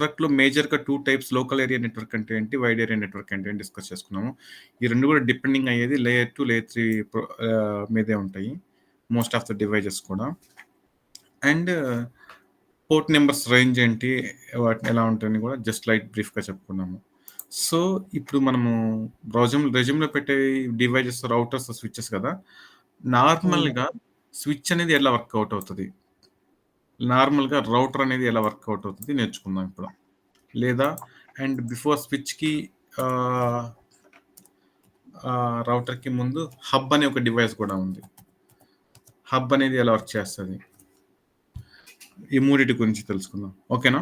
నెట్వర్క్‌లో మేజర్‌గా 2 types local area network అంటే ఏంటి? వైడ్ ఏరియా నెట్వర్క్ అంటే ఏంటి? డిస్కస్ చేసుకున్నాము. ఈ 2 కూడా డిపెండింగ్ అయ్యేది లేయర్ 2, లేయర్ 3 మీదే ఉంటాయి. మోస్ట్ ఆఫ్ ద డివైజెస్ కూడా. అండ్ పోర్ట్ నంబర్స్ రేంజ్ ఏంటి? వాటిని ఎలా ఉంటాయని కూడా జస్ట్ లైట్ బ్రీఫ్‌గా చెప్పుకున్నాము. సో, ఇప్పుడు మనము రెజ్యూమ్‌లో పెట్టే డివైజెస్, రౌటర్స్, స్విచెస్ కదా! నార్మల్‌గా స్విచ్ అనేది ఎలా వర్కౌట్ అవుతది? నార్మల్‌గా రౌటర్ అనేది ఎలా వర్కౌట్ అవుతది నేర్చుకుందాం ఇప్పుడు. లేదా అండ్ బిఫోర్ స్విచ్‌కి ఆహ్, రౌటర్‌కి ముందు హబ్ అనే ఒక డివైస్ కూడా ఉంది. హబ్ అనేది ఎలా వర్క్ చేస్తది? ఈ మూడిటి గురించి తెలుసుకుందాం. ఓకేనా?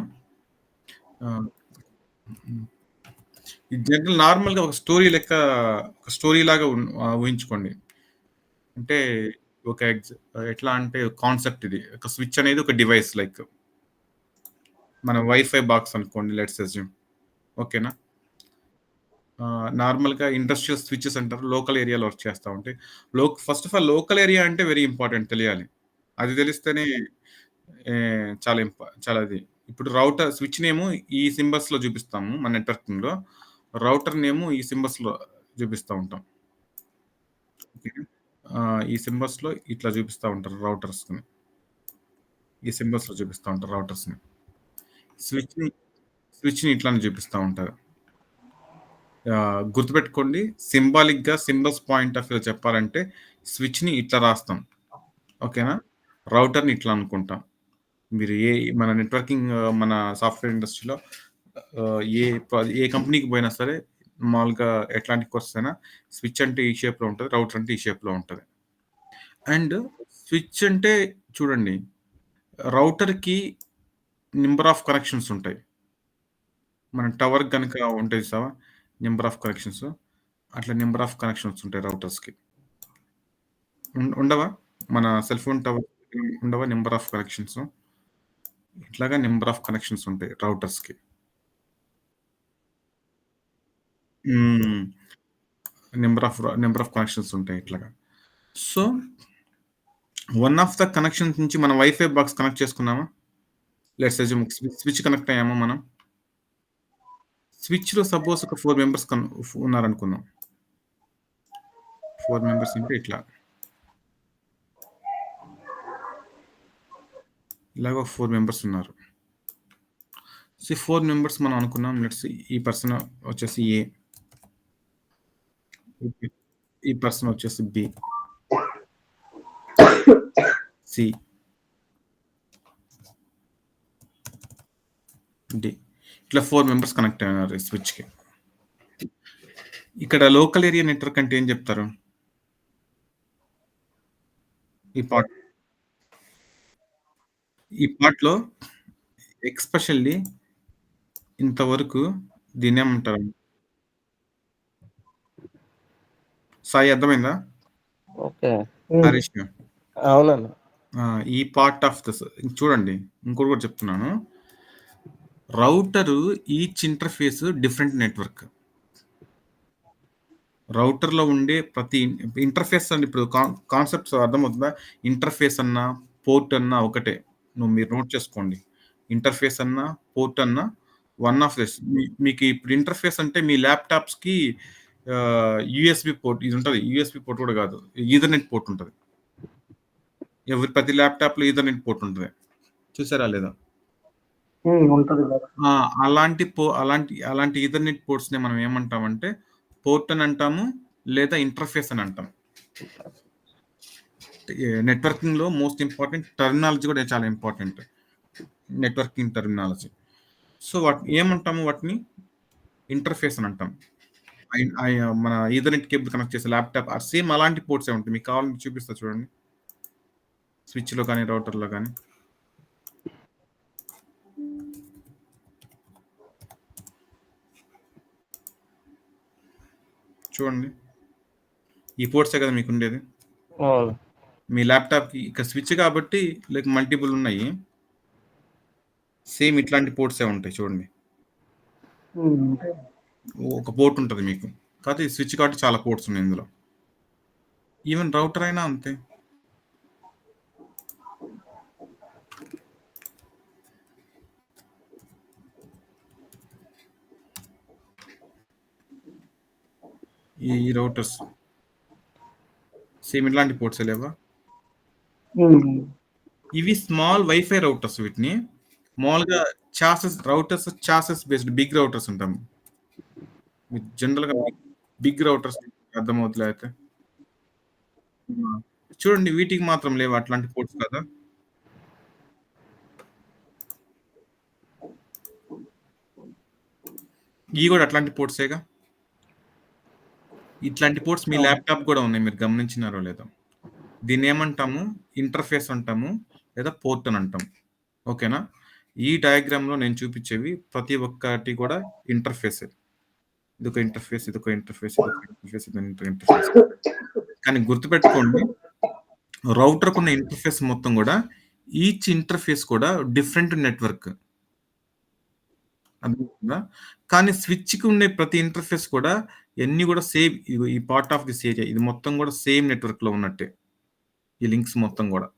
ఆహ్, హ్మ్. ఈ జనరల్ నార్మల్‌గా ఒక స్టోరీ లాగా ఊహించుకోండి. అంటే ఒక ఎట్లా అంటే కాన్సెప్ట్ ఇది. ఒక స్విచ్ అనేది ఒక డివైస్ లైక్ మన వైఫై బాక్స్ అనుకోండి లెట్స్ అస్యూమ్. ఓకేనా? నార్మల్‌గా ఇండస్ట్రియల్ స్విచెస్ అంటారు. లోకల్ ఏరియాలో వర్క్ చేస్తా ఉంటాయి. First of all local area అంటే వెరీ ఇంపార్టెంట్ తెలియాలి. అది తెలిస్తేనే చాలా అది. ఇప్పుడు రౌటర్ స్విచ్ నేము ఈ సింబల్స్‌లో చూపిస్తాము మన నెట్వర్కింగ్‌లో. రౌటర్ నేము ఈ సింబల్స్‌లో చూపిస్తా ఉంటాం. ఓకేనా? ఈ సింబల్స్‌లో ఇట్లా చూపిస్తా ఉంటారు రౌటర్స్‌ని. ఈ సింబల్స్‌లో చూపిస్తా ఉంటారు రౌటర్స్‌ని. స్విచ్‌ని స్విచ్‌ని ఇట్లానే చూపిస్తా ఉంటారు. గుర్తుపెట్టుకోండి సింబాలిక్‌గా సింబల్స్ పాయింట్ ఆఫ్ వ్యూలో చెప్పాలంటే స్విచ్‌ని ఇట్లా రాస్తాం. ఓకేనా? రౌటర్‌ని ఇట్లా అనుకుంటాం. మీరు మన నెట్వర్కింగ్ మన సాఫ్ట్‌వేర్ ఇండస్ట్రీలో ఏ కంపెనీకి పోయినా సరే మామూలుగా ఎట్లాంటి కోర్సెస్ అయినా స్విచ్ అంటే ఈ షేప్‌లో ఉంటది. రౌటర్ అంటే ఈ షేప్‌లో ఉంటది. అండ్ స్విచ్ అంటే చూడండి రౌటర్‌కి నంబర్ ఆఫ్ కనెక్షన్స్ ఉంటాయి. మన టవర్ గనక ఉంటది చూసావా? Number of connections. అట్లా నంబర్ ఆఫ్ కనెక్షన్స్ ఉంటాయి రౌటర్స్‌కి. ఉండవా? మన సెల్ ఫోన్ టవర్‌కి ఉండవా నంబర్ ఆఫ్ కనెక్షన్స్? ఇట్లాగా నంబర్ ఆఫ్ కనెక్షన్స్ ఉంటాయి రౌటర్స్‌కి. హ్మ్. నంబర్ ఆఫ్ కనెక్షన్స్ ఉంటాయి ఇట్లాగా. So, one of the connections నుంచి మనం వైఫై బాక్స్ కనెక్ట్ చేసుకున్నామా? లెట్స్ అస్యూమ్ స్విచ్ కనెక్ట్ అయ్యామా మనం? స్విచ్‌లో సపోజ్ ఒక 4 మెంబర్స్ ఉన్నారనుకుందాం. 4 మెంబర్స్ అంటే ఇట్లా. ఇలాగ ఒక 4 మెంబర్స్ ఉన్నారు. 4 మెంబర్స్ మనం అనుకున్నాం. ఈ పర్సన్ వచ్చేసి ఏ. ఈ పర్సన్ వచ్చేసి బి. సి. డి. ఇట్లా 4 మెంబర్స్ కనెక్ట్ అయినారు ఈ స్విచ్‌కి. ఇక్కడ లోకల్ ఏరియా నెట్వర్క్ అంటే ఏం చెప్తారు? ఈ పార్ట్ ఈ పార్ట్‌లో ఎస్పెషల్లీ ఇంతవరకు దీన్నేమంటారు? సాయి అర్థమైందా? ఓకే. హరీష్. అవునండి. ఈ పార్ట్ ఆఫ్ చూడండి ఇంకోటి కూడా చెప్తున్నాను. రౌటరు ఈచ్ ఇంటర్ఫేస్ డిఫరెంట్ నెట్వర్క్. రౌటర్‌లో ఉండే ప్రతి ఇంటర్ఫేస్ అండి ఇప్పుడు కాన్సెప్ట్స్ అర్థమవుతుందా? ఇంటర్ఫేస్ అన్నా, పోర్ట్ అన్నా ఒకటే. మీరు నోట్ చేసుకోండి. ఇంటర్ఫేస్ అన్నా, పోర్ట్ అన్నా వన్ ఆఫ్ దిస్. మీకు ఇప్పుడు ఇంటర్ఫేస్ అంటే మీ ల్యాప్‌టాప్స్‌కి యూఎస్‌బీ పోర్ట్ ఇది ఉంటది. యూఎస్‌బీ పోర్ట్ కూడా కాదు. ఈథర్‌నెట్ పోర్ట్ ఉంటది. ప్రతి ల్యాప్‌టాప్‌లో ఈథర్‌నెట్ పోర్ట్ ఉంటది. చూసారా లేదా? ఉంటది కదా! అలాంటి ఈథర్‌నెట్ పోర్ట్స్‌ని మనం ఏమంటామంటే పోర్ట్ అని అంటాము. లేదా ఇంటర్ఫేస్ అని అంటాం. నెట్వర్కింగ్‌లో మోస్ట్ ఇంపార్టెంట్ టర్మినాలజీ కూడా చాలా ఇంపార్టెంట్. Networking terminology. సో, ఏమంటాము వాటిని? ఇంటర్ఫేస్ అని అంటాం. మన ఈథర్‌నెట్ కేబుల్ కనెక్ట్ చేసే ల్యాప్‌టాప్ సేమ్ అలాంటి పోర్ట్సే ఉంటాయి. మీకు కావాలంటే చూపిస్తా చూడండి. స్విచ్‌లో గాని, రౌటర్‌లో గాని. చూడండి. ఈ పోర్ట్సే కదా మీకుండేది. అవును. మీ ల్యాప్‌టాప్‌కి ఇక్కడ స్విచ్ కాబట్టి మల్టిపుల్ ఉన్నాయి. సేమ్ ఇట్లాంటి పోర్ట్సే ఉంటాయి చూడండి. ఒక పోర్ట్ ఉంటది మీకు. కాకపోతే ఈ స్విచ్ కాబట్టి చాలా పోర్ట్స్ ఉన్నాయి ఇందులో. ఈవెన్ రౌటర్ అయినా అంతే. ఈ రౌటర్స్ సేమ్ ఇట్లాంటి పోర్ట్స్ లేవా? ఇవి స్మాల్ వైఫై రౌటర్స్. వీటిని మామూలుగా routers chassis based big routers ఉంటాం. జనరల్ గా బిగ్ రౌటర్స్ అర్థమవుతులే అయితే. చూడండి, వీటికి మాత్రం లేవు అట్లాంటి పోర్ట్స్ కదా. ఇవి కూడా అట్లాంటి పోర్ట్సేగా. ఇట్లాంటి పోర్ట్స్ మీ ల్యాప్టాప్ కూడా ఉన్నాయి, మీరు గమనించినారో లేదో. దీన్ని ఏమంటాము? ఇంటర్ఫేస్ అంటాము, లేదా పోర్ట్ అని అంటాం. ఓకేనా? ఈ డయాగ్రామ్ లో నేను చూపించేవి ప్రతి ఒక్కటి కూడా ఇంటర్ఫేస్. ఇదొక ఇంటర్ఫేస్, ఇదొక ఇంటర్ఫేస్, ఇదొక ఇంటర్ఫేస్, ఇదొక ఇంటర్ఫేస్. కానీ గుర్తుపెట్టుకోండి, రౌటర్ కున్న ఇంటర్ఫేస్ మొత్తం కూడా ఈచ్ ఇంటర్ఫేస్ కూడా డిఫరెంట్ నెట్వర్క్. అర్థమవుతుందా? కానీ స్విచ్కి ఉండే ప్రతి ఇంటర్ఫేస్ కూడా ఎన్ని కూడా సేమ్. ఈ పార్ట్ ఆఫ్ దిస్ ఏరియా ఇది మొత్తం కూడా సేమ్ నెట్వర్క్ లో ఉన్నట్టే, ఈ లింక్స్ మొత్తం కూడా.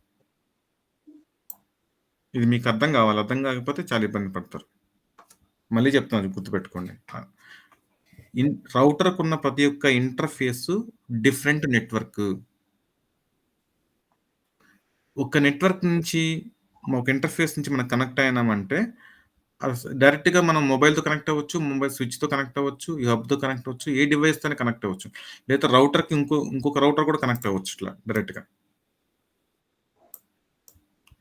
ఇది మీకు అర్థం కావాలి. అర్థం కాకపోతే చాలా ఇబ్బంది పడతారు. మళ్ళీ చెప్తాను, గుర్తుపెట్టుకోండి. రౌటర్ కున్న ప్రతి ఒక్క ఇంటర్ఫేస్ డిఫరెంట్ నెట్వర్క్. ఒక నెట్వర్క్ నుంచి, ఒక ఇంటర్ఫేస్ నుంచి మనం కనెక్ట్ అయినామంటే డైరెక్ట్ గా మనం మొబైల్ తో కనెక్ట్ అవ్వచ్చు, మొబైల్ స్విచ్ తో కనెక్ట్ అవ్వచ్చు, ఈ హబ్ తో కనెక్ట్ అవ్వచ్చు, ఏ డివైస్ తో కనెక్ట్ అవ్వచ్చు, లేదా రౌటర్ కి ఇంకొక రౌటర్ కూడా కనెక్ట్ అవ్వచ్చు ఇట్లా డైరెక్ట్ గా.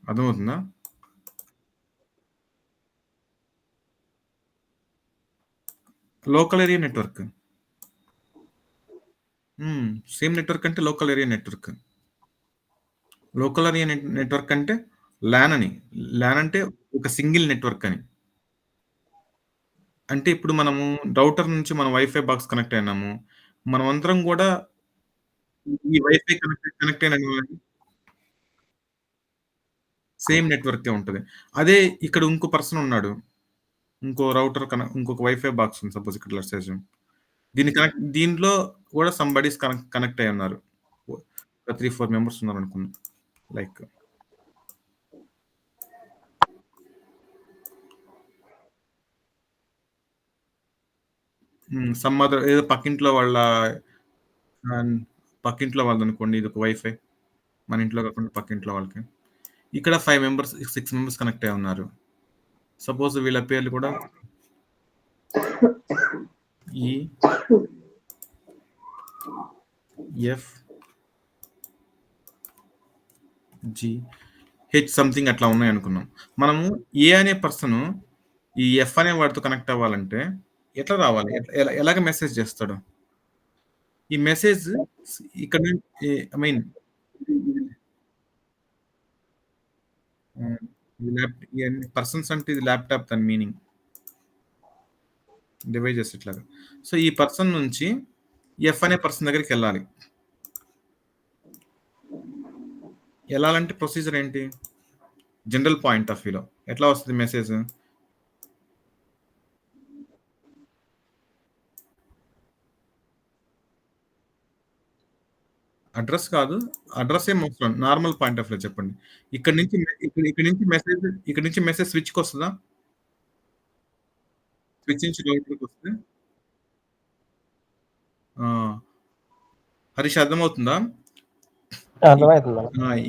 అర్థమవుతుందా? Local area network. Same network అంటే local area network. Local area network అంటే ల్యాన్ అని. ల్యాన్ అంటే ఒక సింగిల్ నెట్వర్క్ అని. అంటే ఇప్పుడు మనము రౌటర్ నుంచి మనం వైఫై బాక్స్ కనెక్ట్ అయినాము, మనం అందరం కూడా ఈ వైఫై కనెక్ట్ అయిన సేమ్ నెట్వర్కే ఉంటుంది. అదే ఇక్కడ ఇంకో పర్సన్ ఉన్నాడు, ఇంకో రౌటర్ ఇంకొక వైఫై బాక్స్ ఉంది సపోజ్ ఇక్కడ లెట్స్ దీంట్లో కూడా సంబడీస్ కనెక్ట్ అయి ఉన్నారు. 3-4 మెంబర్స్ ఉన్నారు అనుకున్నాం. లైక్ సమ్ అదర్ ఏదో పక్కింట్లో వాళ్ళది అనుకోండి, ఇది ఒక వైఫై. మన ఇంట్లో కాకుండా పక్కింట్లో వాళ్ళకి. ఇక్కడ 5 మెంబర్స్ 6 మెంబర్స్ కనెక్ట్ అయి ఉన్నారు. సపోజ్ వీళ్ళ పేర్లు కూడా ఈ ఎఫ్ జి హెచ్ సంథింగ్ అట్లా ఉన్నాయి అనుకున్నాం. మనము ఏ అనే పర్సన్ ఈ ఎఫ్ అనే వాడితో కనెక్ట్ అవ్వాలంటే ఎట్లా రావాలి? ఎలాగ మెసేజ్ చేస్తాడు? ఈ మెసేజ్ ఇక్కడ ఐ మీన్ పర్సన్స్ అంటే ఇది ల్యాప్టాప్ దాని మీనింగ్, డివైజెస్ ఇట్లాగా. సో ఈ పర్సన్ నుంచి ఎఫ్ అనే పర్సన్ దగ్గరికి వెళ్ళాలి. వెళ్ళాలంటే ప్రొసీజర్ ఏంటి? జనరల్ పాయింట్ ఆఫ్ వ్యూలో ఎట్లా వస్తుంది మెసేజ్? అడ్రస్ కాదు, అడ్రస్ ఏం అవసరం, నార్మల్ పాయింట్ ఆఫ్ వ్యూ చెప్పండి. ఇక్కడ నుంచి మెసేజ్ స్విచ్కి వస్తుందా? స్విచ్ నుంచి రౌటర్కి వస్తే హరీష్ అర్థమవుతుందా?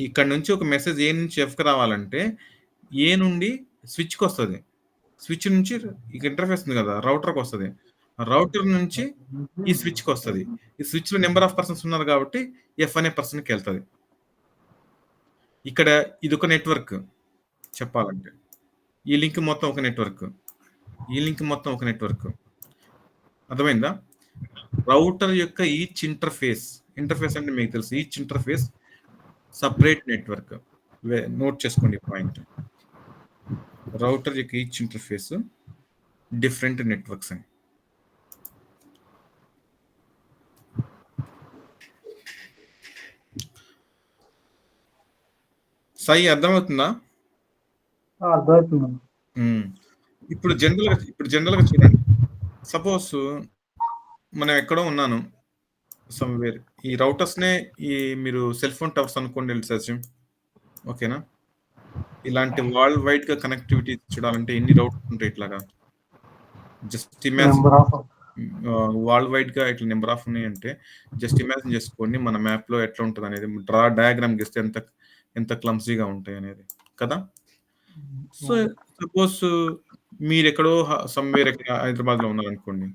ఇక్కడ నుంచి ఒక మెసేజ్ ఏ నుంచి ఎఫ్కి రావాలంటే ఏ నుండి స్విచ్కి వస్తుంది, స్విచ్ నుంచి ఇంటర్ఫేస్ ఉంది కదా రౌటర్కి వస్తుంది, రౌటర్ నుంచి ఈ స్విచ్కి వస్తుంది. ఈ స్విచ్ లో నెంబర్ ఆఫ్ పర్సన్స్ ఉన్నారు కాబట్టి ఎఫ్ అనే పర్సన్కి వెళ్తుంది. ఇక్కడ ఇది ఒక నెట్వర్క్ చెప్పాలంటే, ఈ లింక్ మొత్తం ఒక నెట్వర్క్, ఈ లింక్ మొత్తం ఒక నెట్వర్క్. అర్థమైందా? రౌటర్ యొక్క ఈచ్ ఇంటర్ఫేస్ అంటే మీకు తెలుసు, each interface separate network. Note చేసుకోండి పాయింట్. రౌటర్ యొక్క ఈచ్ ఇంటర్ఫేస్ డిఫరెంట్ నెట్వర్క్స్ అని. సాయి అర్థమవుతుందా? ఇప్పుడు జనరల్ గా చూడండి, సపోజ్ మనం ఎక్కడో ఉన్నాను సమ్వేర్, ఈ రౌటర్స్ నే మీరు సెల్ ఫోన్ టవర్స్ అనుకోండి సచిన్, ఓకేనా? ఇలాంటి వరల్డ్ వైడ్ గా కనెక్టివిటీ చూడాలంటే ఎన్ని రౌటర్స్ ఉంటాయి ఇట్లాగా? జస్ట్ ఇమాజిన్ వరల్డ్ వైడ్‌గా ఇట్లా నంబర్ ఆఫ్ ఉన్నాయంటే జస్ట్ ఇమాజిన్ చేసుకోండి మన మ్యాప్‌లో ఎట్లా ఉంటదనేది. డయాగ్రామ్ గీస్తే ఎంత క్లమ్సీగా ఉంటాయనేది. కదా! సో, అవును. సపోజ్ మీరెక్కడో సమ్‌వేర్ ఎక్కడ హైదరాబాద్‌లో ఉన్నారనుకోండి.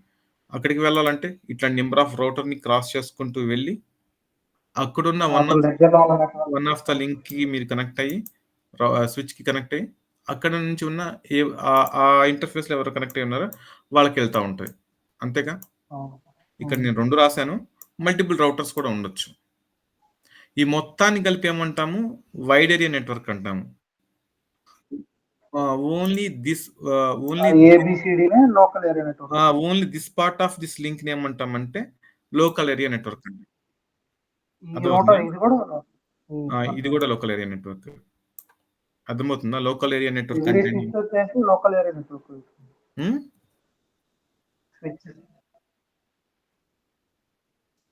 అక్కడికి వెళ్ళాలంటే ఇట్లా నంబర్ ఆఫ్ రౌటర్‌ని క్రాస్ చేసుకుంటూ వెళ్లి అక్కడున్న అసలు దగ్గరలో ఉన్న వన్ నెట్వర్క్ ఆఫ్ ద లింక్‌కి మీరు కనెక్ట్ అయ్యి స్విచ్‌కి కనెక్ట్ అయ్యి అక్కడ నుంచి ఉన్న ఏ ఆ ఇంటర్ఫేస్‌లో ఎవరు కనెక్ట్ అయ్యి ఉన్నారో వాళ్ళకెళ్తా ఉంటాయి. అంతేగా? అవును. ఇక్కడ నేను 2 రాసాను. మల్టిపుల్ రౌటర్స్ కూడా ఉండొచ్చు. ఈ మొత్తాన్ని కలిపి ఏమంటాము? వైడ్ ఏరియా నెట్వర్క్ అంటాము. ఓన్లీ దిస్ ఓన్లీ ఏబిసిడినే local area network. Only this part of this లింక్‌ని ఏమంటామంటే లోకల్ ఏరియా నెట్వర్క్ అండి. ఈ అర్థమవుతుందా? రౌటర్ ఇది కూడా హ్మ్. ఇది అర్థమైంది. కూడా లోకల్ ఏరియా నెట్వర్క్. అర్థమవుతుందా? లోకల్ ఏరియా నెట్వర్క్ ఎవ్రీ అంటే స్విచ్ వచ్చేసి local area network. Hmm. Switch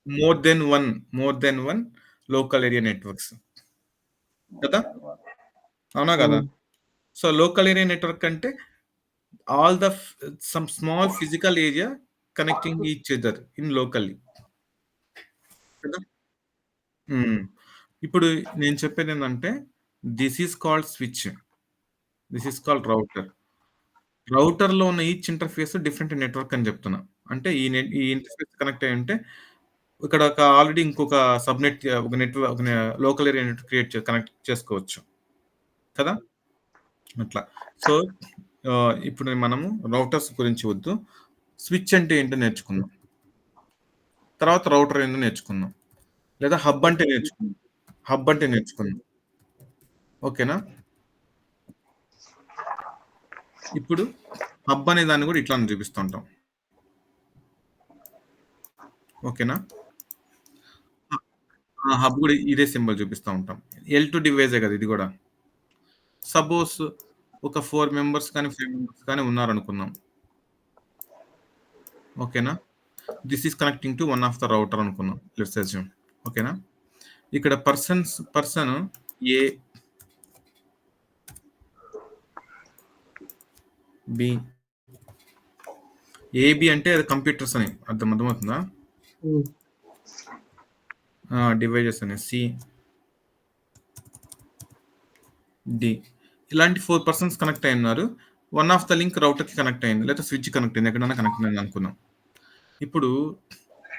more than one local area networks. కదా! అవునా కదా! Hmm. So, local area network అంటే all the some small physical area connecting each other in locally. కదా! Hmm. ఇప్పుడు నేను చెప్పేదేందంటే this is called switch. This is called router. రౌటర్‌లో ఉన్న ఈచ్ ఇంటర్‌ఫేస్ డిఫరెంట్ నెట్వర్క్ అని చెప్తున్నా. అంటే ఈ ఇంటర్‌ఫేస్ కనెక్ట్ అయ్యుంటే ఇక్కడ ఆల్రెడీ ఇంకొక సబ్‌నెట్ ఒక లోకల్ ఏరియా నెట్ కనెక్ట్ చేసుకోవచ్చు. కదా! అట్లా. సో, ఇప్పుడు మనము రౌటర్స్ గురించి వద్దు. స్విచ్ అంటే ఏంటో నేర్చుకుందాం. తర్వాత రౌటర్ ఏందో నేర్చుకుందాం. లేదా హబ్ అంటే నేర్చుకుందాం. హబ్ అంటే నేర్చుకుందాం. ఓకేనా? ఇప్పుడు హబ్ అనే దాన్ని కూడా ఇట్లానే చూపిస్తుంటాం. ఓకేనా? హబ్ కూడా ఇదే సింబల్ చూపిస్తా ఉంటాం. L2 డివైసే కదా ఇది కూడా. సపోజ్ ఒక 4 మెంబర్స్ కానీ, 5 మెంబర్స్ కానీ ఉన్నారనుకుందాం. ఓకేనా? This is connecting to one of the router అనుకుందాం. Let's assume. ఓకేనా? ఇక్కడ పర్సన్ ఏ, బి, ఏబి అంటే అది కంప్యూటర్స్ అని అర్థమవుతుందా? హ్మ్. డివైజెస్ అని సి, డి ఇలాంటి 4 పర్సన్స్ కనెక్ట్ అయి ఉన్నారు. వన్ ఆఫ్ ద లింక్ రౌటర్‌కి కనెక్ట్ అయింది. లేదా స్విచ్ కనెక్ట్ అయింది. ఎక్కడైనా కనెక్ట్ అయింది అనుకుందాం. ఇప్పుడు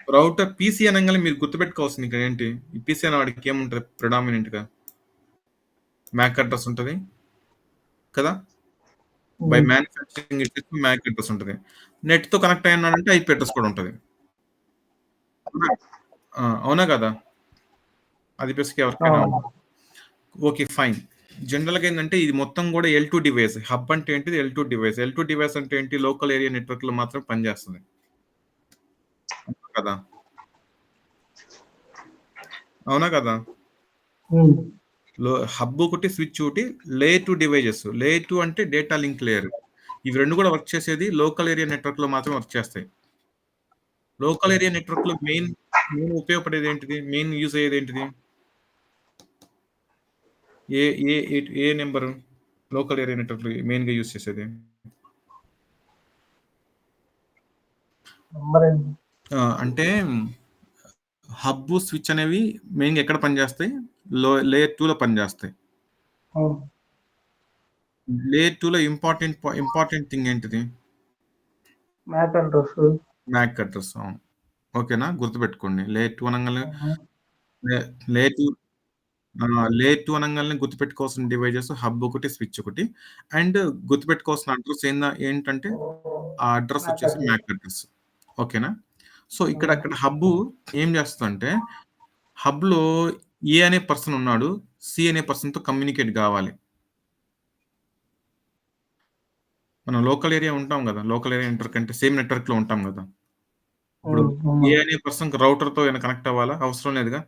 రౌటర్ పీసీ అనంగానే మీరు గుర్తుపెట్టుకోవాల్సింది ఇక్కడ ఏంటి? ఈ పీసీ అనే వాడికి ఏముంటది ప్రిడామినెంట్‌గా? మ్యాక్ అడ్రెస్ ఉంటది. కదా! బై హ్మ్. మ్యానుఫ్యాక్చరింగ్ ఇట్ మ్యాక్ అడ్రెస్ ఉంటది. నెట్‌తో కనెక్ట్ అయి ఉన్నాడంటే ఐపీ అడ్రెస్ కూడా ఉంటది. అవునా? అవునా కదా! అది బేసిక్‌గా ఎవరికైనా అవును. ఓకే. ఫైన్. జనరల్‌గా ఏందంటే ఇది మొత్తం గూడా ఎల్2 డివైస్. హబ్ అంటే ఏంటిది? ఎల్2 డివైస్. ఎల్2 డివైస్ అంటే ఏంటి? లోకల్ ఏరియా నెట్వర్క్‌లో మాత్రమే పనిచేస్తది. అవునా కదా! అవునా కదా! హ్మ్. హబ్ ఒకటి, స్విచ్ ఒకటి, లేయర్ 2 డివైజెస్. లేయర్ 2 అంటే డేటా లింక్ లేయర్. ఇవి 2 కూడా వర్క్ చేసేది లోకల్ ఏరియా నెట్వర్క్‌లో మాత్రమే వర్క్ చేస్తాయి. లోకల్ ఏరియా నెట్వర్క్‌లో మెయిన్ ఉపయోగపడేది ఏంటిది? మెయిన్ యూజ్ అయ్యేది ఏంటిది? ఏ ఏ ఏ నంబరు? లోకల్ ఏరియా నెట్వర్క్‌లో మెయిన్‌గా యూజ్ చేసేది? నంబరేంటి? అంటే హబ్, స్విచ్ అనేవి మెయిన్‌గా ఎక్కడ పనిచేస్తాయి? లేయర్ 2లో పనిచేస్తాయి. అవును. లేయర్ 2లో ఇంపార్టెంట్ థింగ్ ఏంటిది? MAC address. MAC address. అవును. ఓకేనా? గుర్తుపెట్టుకోండి. లేయర్ 2 అనంగానే హ్మ్. లే లేయర్ 2 లేయర్ 2 అనంగానే గుర్తుపెట్టుకోవాల్సిన డివైజెస్ హబ్ ఒకటి, స్విచ్ ఒకటి. అండ్ గుర్తుపెట్టుకోవాల్సిన అడ్రెస్ ఏంటంటే ఆ అడ్రెస్ మ్యాక్ వచ్చేసి అడ్రెస్. MAC address. ఓకేనా? So, hmm. అక్కడ హబ్బు ఏం చేస్తదంటే హబ్‌లో ఏ అనే పర్సన్ ఉన్నాడు. సి అనే పర్సన్‌తో కమ్యూనికేట్ గావాలి. మనం లోకల్ ఏరియా ఉంటాం గదా! లోకల్ ఏరియా నెట్వర్క్ అంటే సేమ్ నెట్వర్క్‌లో ఉంటాం గదా! ఇప్పుడు హ్మ్. ఏ అవును. అనే పర్సన్‌కి రౌటర్‌తో ఏమైనా కనెక్ట్ అవ్వాలా? అవసరం లేదుగా.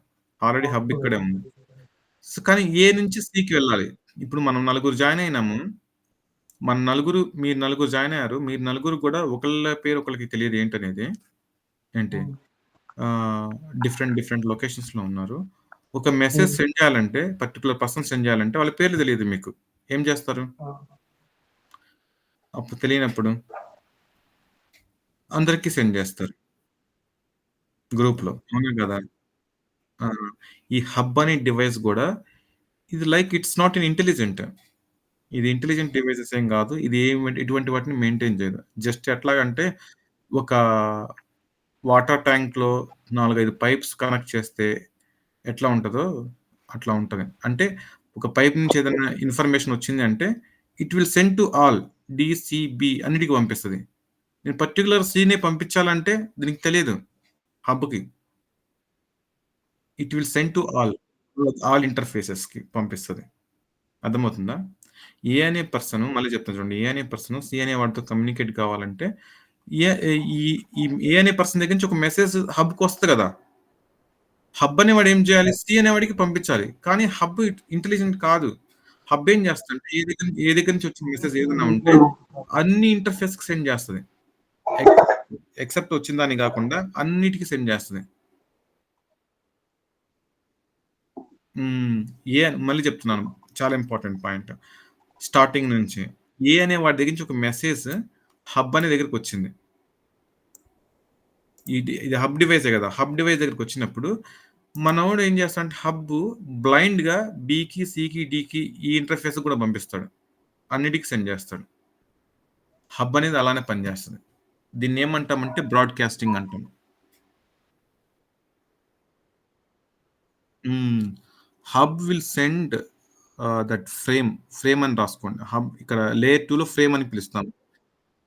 ఆల్రెడీ హబ్ అవసరం ఇక్కడే లేదు. ఉంది. కానీ ఏ నుంచి సికి వెళ్ళాలి. ఇప్పుడు మనం నలుగురు జాయిన్ అయినాము. మీరు నలుగురు జాయిన్ అయ్యారు. మీరు నలుగురు కూడా ఒకళ్ళ పేరు ఒకళ్ళకి తెలియదు ఏంటనేది. ఏంటి? హ్మ్. ఆహ్, డిఫరెంట్ లొకేషన్స్‌లో ఉన్నారు. ఒక మెసేజ్ హ్మ్. సెండ్ చేయాలంటే పర్టిక్యులర్ పర్సన్ సెండ్ చేయాలంటే వాళ్ళ పేర్లు తెలీదు మీకు. ఏం చేస్తారు? ఆ! అప్పుడు తెలియనప్పుడు? అందరికీ సెండ్ చేస్తారు గ్రూప్‌లో. అవునా కదా! ఆ! ఈ హబ్ అనే డివైస్ గూడా ఇది like it's not an intelligent. ఇది ఇంటెలిజెంట్ డివైసెస్ ఏం గాదు. ఇది ఎటువంటి వాటిని మెయింటైన్ చేయదు. జస్ట్ ఎట్లాగంటే ఒక వాటర్ ట్యాంక్‌లో 4, 5 పైప్స్ కనెక్ట్ చేస్తే ఎట్లా ఉంటదో అట్లా ఉంటది. అంటే ఒక పైప్ నుంచి ఏదైనా ఇన్ఫర్మేషన్ వచ్చింది అంటే it will send to all D, C, B అన్నిటికి పంపిస్తది. నేను పర్టిక్యులర్ సినే పంపించాలంటే దీనికి తెలియదు హబ్‌కి. It will send to all ఇంటర్‌ఫేసెస్‌కి పంపిస్తది. అర్థమవుతుందా? ఏ అనే పర్సన్ మళ్ళీ చెప్తాను చూడండి. ఏ అనే పర్సన్ సి అనే వాడితో కమ్యూనికేట్ కావాలంటే ఏ ఈ ఈ ఏ అనే పర్సన్ దగ్గర నుంచి ఒక మెసేజ్ హబ్‌కి వస్తది కదా! హబ్ అనేవాడు ఏం చేయాలి? సి అనేవాడికి పంపించాలి. కానీ హబ్ ఇంటెలిజెంట్ కాదు. హబ్ ఏం చేస్తదంటే ఏ దగ్గర నుంచి వచ్చిన మెసేజ్ ఏదైనా ఉంటే అన్ని ఇంటర్‌ఫేస్‌కి సెండ్ చేస్తది. ఎక్సెప్ట్ వచ్చిన దాన్ని కాకుండా అన్నిటికి సెండ్ చేస్తది. హ్మ్. మళ్ళీ చెప్తున్నాను. చాలా ఇంపార్టెంట్ పాయింట్. స్టార్టింగ్ నుంచి. ఏ అనే వాడి దగ్గర నుంచి ఒక మెసేజ్ హబ్ అనే దగ్గరకొచ్చింది. ఇది హబ్ డివైసే గదా! హబ్ డివైస్ దగ్గరకొచ్చినప్పుడు మనోడు ఏం చేస్తాడంటే హబ్బు బ్లైండ్‌గా బికి, సికి, డికి ఈ ఇంటర్‌ఫేస్‌కి కూడా పంపిస్తాడు. అన్నిటికి సెండ్ చేస్తాడు. హబ్ అనేది అలానే పనిచేస్తది. దీన్నేమంటామంటే బ్రాడ్‌కాస్టింగ్ అంటాం. హ్మ్. హబ్ విల్ సెండ్ ఫ్రేమ్ అని రాసుకోండి. హబ్ ఇక్కడ లేయర్ 2లో ఫ్రేమ్ అని పిలుస్తాం.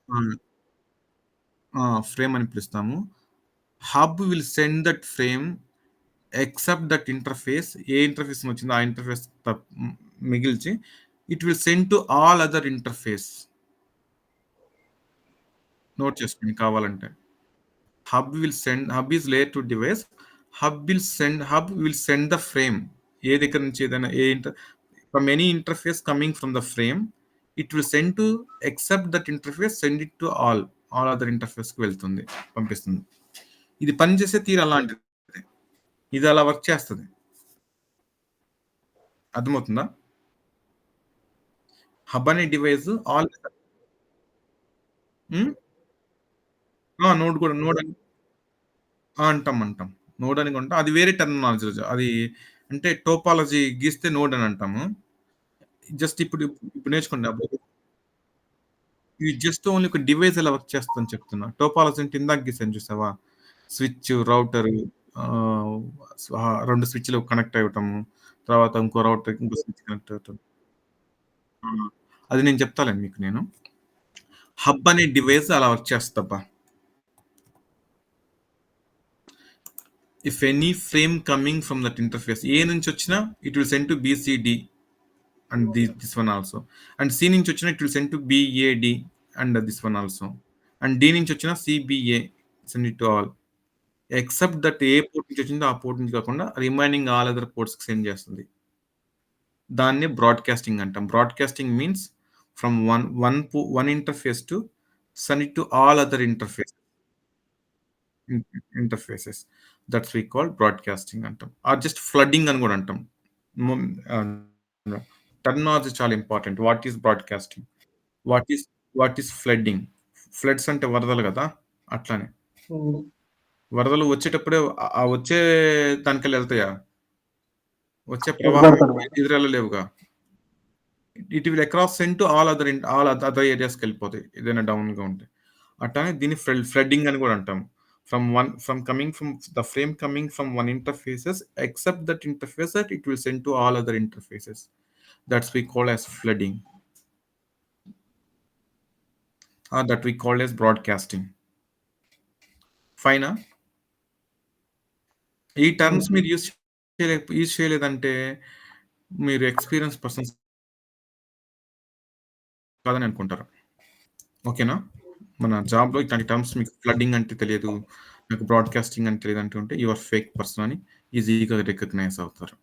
ఆ! ఆ! ఫ్రేమ్ అని పిలుస్తాము. Hub will send that frame except that interface ఏ ఇంటర్‌ఫేస్ వచ్చిందో ఆ ఇంటర్‌ఫేస్ మిగిల్చి it will send to all other interface. Note చేసుకోండి కావాలంటే. Hub is layer 2 device. Hub will send the frame. A దగ్గర నుంచి ఏదైనా from any interface coming from the frame it will send to except that interface send it to all other ఇంటర్‌ఫేస్‌కి వెళ్తుంది. పంపిస్తుంది. ఇది పనిచేసే తీరు అలాంటిది. ఇది అలా వర్క్ చేస్తది. అర్థమవుతుందా? హబ్ అనే డివైస్ హ్మ్. నోడ్ కూడా అంటాం. నోడ్ అని కొంటాం. అది వేరే టెర్మినాలజీ. అది అంటే టోపాలజీ గీస్తే నోడ్ అని అంటాము. జస్ట్ ఇప్పుడు నేర్చుకోండి. ఇది జస్ట్ ఓన్లీ ఒక డివైస్ ఎలా వర్క్ చేస్తదని చెప్తున్నా. టోపాలజీ అంటే ఇందాక గీసాను చూసావా? స్విచ్, రౌటరు ఆహ్, 2 స్విచ్‌లు కనెక్ట్ అవ్వటము. తర్వాత ఇంకో రౌటర్‌కి ఇంకో స్విచ్ కనెక్ట్ అవ్వటం. ఆ! అది నేను చెప్తాలెండి మీకు నేను. హబ్ అనే డివైస్ అలా వర్క్ చేస్తదబ్బా! If any frame coming from that interface A నుంచొచ్చినా it will send to BCD and this one also. And C నుంచి వచ్చినా it will send to BAD and this one also. And D నుంచి వచ్చినా CBA send it to all. Except that A port నుంచి వచ్చిందో ఆ port నుంచి కాకుండా remaining all other పోర్ట్స్‌కి సెండ్ చేస్తుంది. దాన్నే బ్రాడ్‌కాస్టింగ్ అంటాం. Broadcasting means from one interface to send it to all other in interfaces. That's we call broadcasting అంటాం. ఆర్ జస్ట్ ఫ్లడ్డింగ్ అని కూడా అంటాం. మున్ ఆహ్, టెర్మినాలజీ చాలా important. What is broadcasting? What is what is flooding? Floods అంటే వరదలు గదా! అట్లనే. హ్మ్. వరదలు వచ్చేటప్పుడే ఆ వచ్చే దానికెళ్ళి ఎళ్తాయా? వచ్చే ఎటు ప్రవాహం పడతాడు? ఎదురెళ్ళలేవుగా. It will across send to all other ఏరియాస్‌కెళ్ళిపోతాయి. ఏదైనా డౌన్‌గా ఉంటే. అట్లనే దీన్ని ఫ్లడ్డింగ్ అని గూడా అంటాం. From the frame coming from one interfaces except that interface that it will send to all other interfaces. That's we call as flooding or that we called as broadcasting. ఫైనా? ఈ హ్మ్. టర్మ్స్ మీరు use చేయలేదంటే మీరు experience persons కాదని అనుకుంటారు. ఓకేనా? మన జాబ్‌లో ఇట్లాంటి టర్మ్స్ మీకు ఫ్లడ్డింగ్ అంటే తెలియదు. నాకు బ్రాడ్‌కాస్టింగ్ అంటే తెలీదు అంటుంటే యూ ఆర్ ఫేక్ పర్సన్ అని ఈజీగా రికగ్నైజ్ అవుతారు.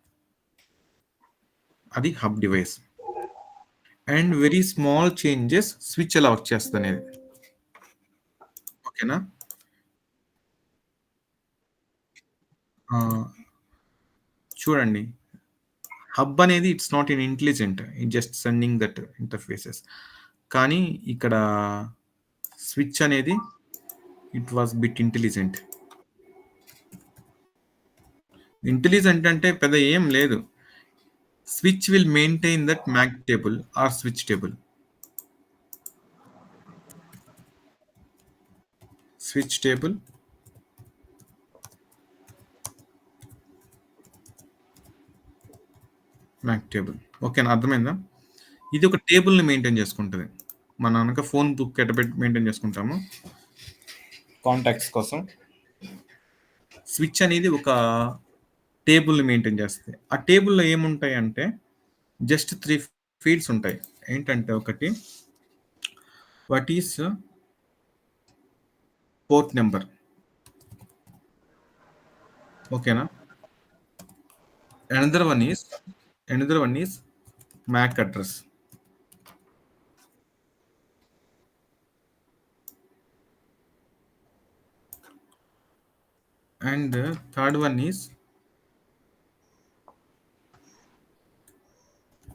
అది hub device. And very small changes switch ఎలా వర్క్ చేస్తదనేది. ఓకేనా? ఆహ్, చూడండి. హబ్ అనేది it's not an intelligent. It just sending interfaces. కానీ ఇక్కడ స్విచ్ అనేది it was bit intelligent. Intelligent అంటే పెద్ద ఏం లేదు. Switch will maintain that MAC table or switch table. Switch table MAC table. ఓకేనా, అర్థమైందా? ఇది ఒక టేబుల్ని మెయింటైన్ చేసుకుంటుంది. మన కనుక ఫోన్ బుక్ ఎట్ట మెయింటైన్ చేసుకుంటాము కాంటాక్ట్స్ కోసం, స్విచ్ అనేది ఒక టేబుల్ని మెయింటైన్ చేస్తుంది. ఆ టేబుల్లో ఏముంటాయి అంటే జస్ట్ 3 ఫీల్డ్స్ ఉంటాయి. ఏంటంటే ఒకటి వాట్ ఈస్ పోర్ట్ నెంబర్, ఓకేనా. another one is MAC address. And third one is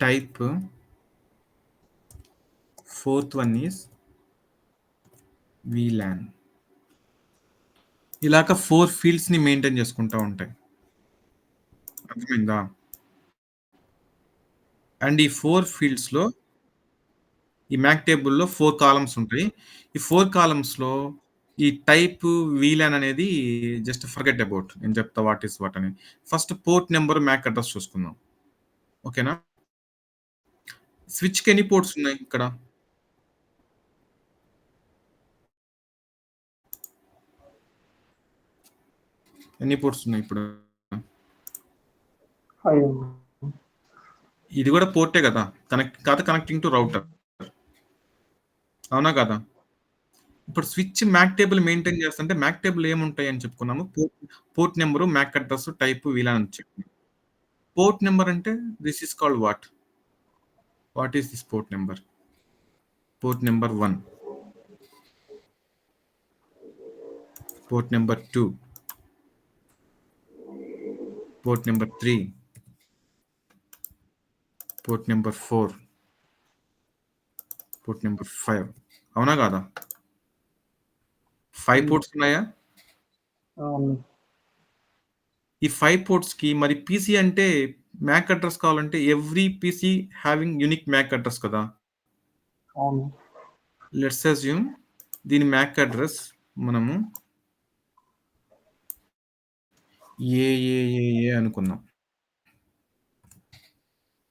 type. Fourth one is VLAN. ఇలాగ 4 ఫీల్డ్స్ ని మెయింటైన్ చేసుకుంటా ఉంటాయి. అర్థమైందా? అండ్ ఈ 4 ఫీల్డ్స్ లో ఈ మ్యాక్ టేబుల్లో 4 కాలమ్స్ ఉంటాయి. ఈ 4 కాలమ్స్ లో ఈ టైప్ VLAN అనేది జస్ట్ ఫర్గెట్ అబౌట్. నేను చెప్తా వాట్ ఈస్ వాట్ అని. First port number MAC address చూసుకుందాం, ఓకేనా. స్విచ్ కి ఎన్ని పోర్ట్స్ ఉన్నాయి ఇక్కడ? ఎన్ని పోర్ట్స్ ఉన్నాయి ఇప్పుడు? 5. ఇది కూడా పోర్టే కదా, కనెక్టింగ్ టు రౌటర్, అవునా కదా. ఇప్పుడు స్విచ్ మ్యాక్ టేబుల్ మెయింటైన్ చేస్తుంటే మ్యాక్ టేబుల్ ఏముంటాయి అని చెప్పుకున్నాము. Port number, MAC address, type, VLAN అని చెప్పి. పోర్ట్ నెంబర్ అంటే this is called what is this port number? Port number 1, port number 2, port number 3, port number 4, port number 5, అవునా కాదా? 5 ports ఉన్నాయా? అవును. ఈ 5 పోర్ట్స్ కి మరి పీసీ అంటే మ్యాక్ అడ్రస్ కావాలంటే every PC having unique MAC address కదా. అవును. లెట్స్ అస్యూమ్ దీని మ్యాక్ అడ్రస్ మనము ఏ అనుకుందాం,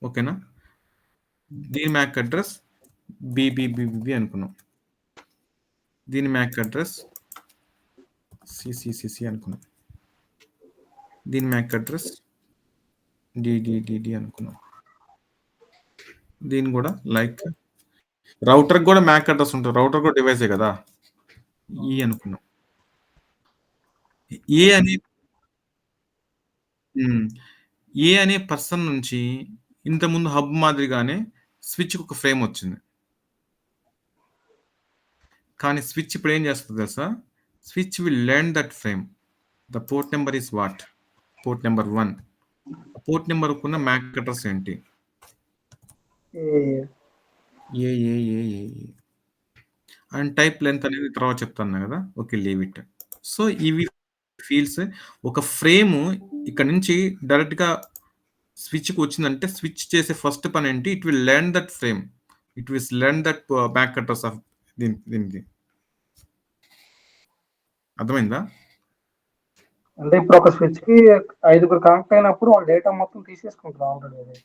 ఓకేనా. దీని మ్యాక్ అడ్రస్ బిబిబిబి అనుకున్నాం. దీని మ్యాక్ అడ్రస్ సిసిసిసి అనుకున్నాం. దీని మ్యాక్ అడ్రస్ డిడిడిడి అనుకున్నాం. దీని కూడా లైక్ రౌటర్ కూడా మ్యాక్ అడ్రస్ ఉంటుంది, రౌటర్ కూడా డివైసే కదా, ఈ అనుకున్నాం. ఏ అనే ఏ అనే పర్సన్ నుంచి ఇంతకుముందు హబ్ మాదిరిగానే స్విచ్ ఒక ఫ్రేమ్ వచ్చింది. కానీ స్విచ్ ఇప్పుడు ఏం చేస్తుంది తెలుసా? Switch will learn that frame. The port number is what? Port number 1. Port number ఉన్న మ్యాక్ అడ్రస్ ఏంటి? ఏ అండ్ టైప్ లెంత్ అనేది తర్వాత చెప్తాను కదా, ఓకే, లీవ్ ఇట్. సో ఇవి ఫీల్డ్స్. ఒక ఫ్రేమ్ ఇక్కడ నుంచి డైరెక్ట్ గా స్విచ్ కి వచ్చిందంటే స్విచ్ చేసే ఫస్ట్ పని ఏంటి? It will learn that frame, it will learn that MAC address of దీనికి. అర్థమైందా? అంటే ఇప్పుడు ఒక స్విచ్ కి 5 కనెక్ట్ అయినప్పుడు వాళ్ళ డేటా మొత్తం తీసేసుకుంటారు ఆల్రెడీ.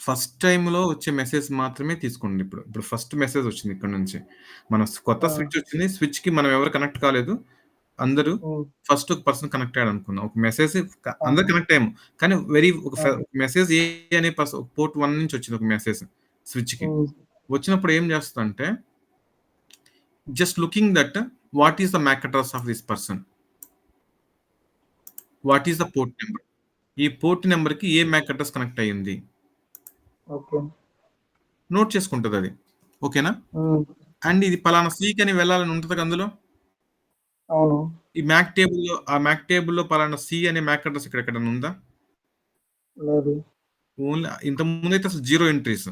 ఫస్ట్ టైంలో వచ్చే మెసేజ్ మాత్రమే తీసుకోండి. ఇప్పుడు ఫస్ట్ మెసేజ్ వచ్చింది ఇక్కడ నుంచి, మన కొత్త స్విచ్ వచ్చింది. స్విచ్ కి మనం ఎవరు కనెక్ట్ కాలేదు, అందరూ ఫస్ట్ ఒక పర్సన్ కనెక్ట్ అయ్యాడు అనుకున్నాం. ఒక మెసేజ్ అందరు కనెక్ట్ అయ్యాము, కానీ ఒక మెసేజ్ ఏ అనే పోర్ట్ 1 నుంచి వచ్చింది ఒక మెసేజ్ స్విచ్ కి. వచ్చినప్పుడు ఏం చేస్తుందంటే just looking that what is the MAC address of this person, what is the port number, ఈ పోర్ట్ నెంబర్ కి ఏ మ్యాక్ అడ్రస్ కనెక్ట్ అయ్యింది నోట్ చేసుకుంటుంది అది, ఓకేనా. అండ్ ఇది పలానా సీక్ అని వెళ్ళాలని ఉంటుంది అందులో. అవును. ఈ మ్యాక్ టేబుల్లో పలానా సి అనే మ్యాక్ అడ్రస్ ఇక్కడ ఉందా? లేదు. ఓన్లీ ఇంత ముందు అయితే అసలు 0 ఎంట్రీస్.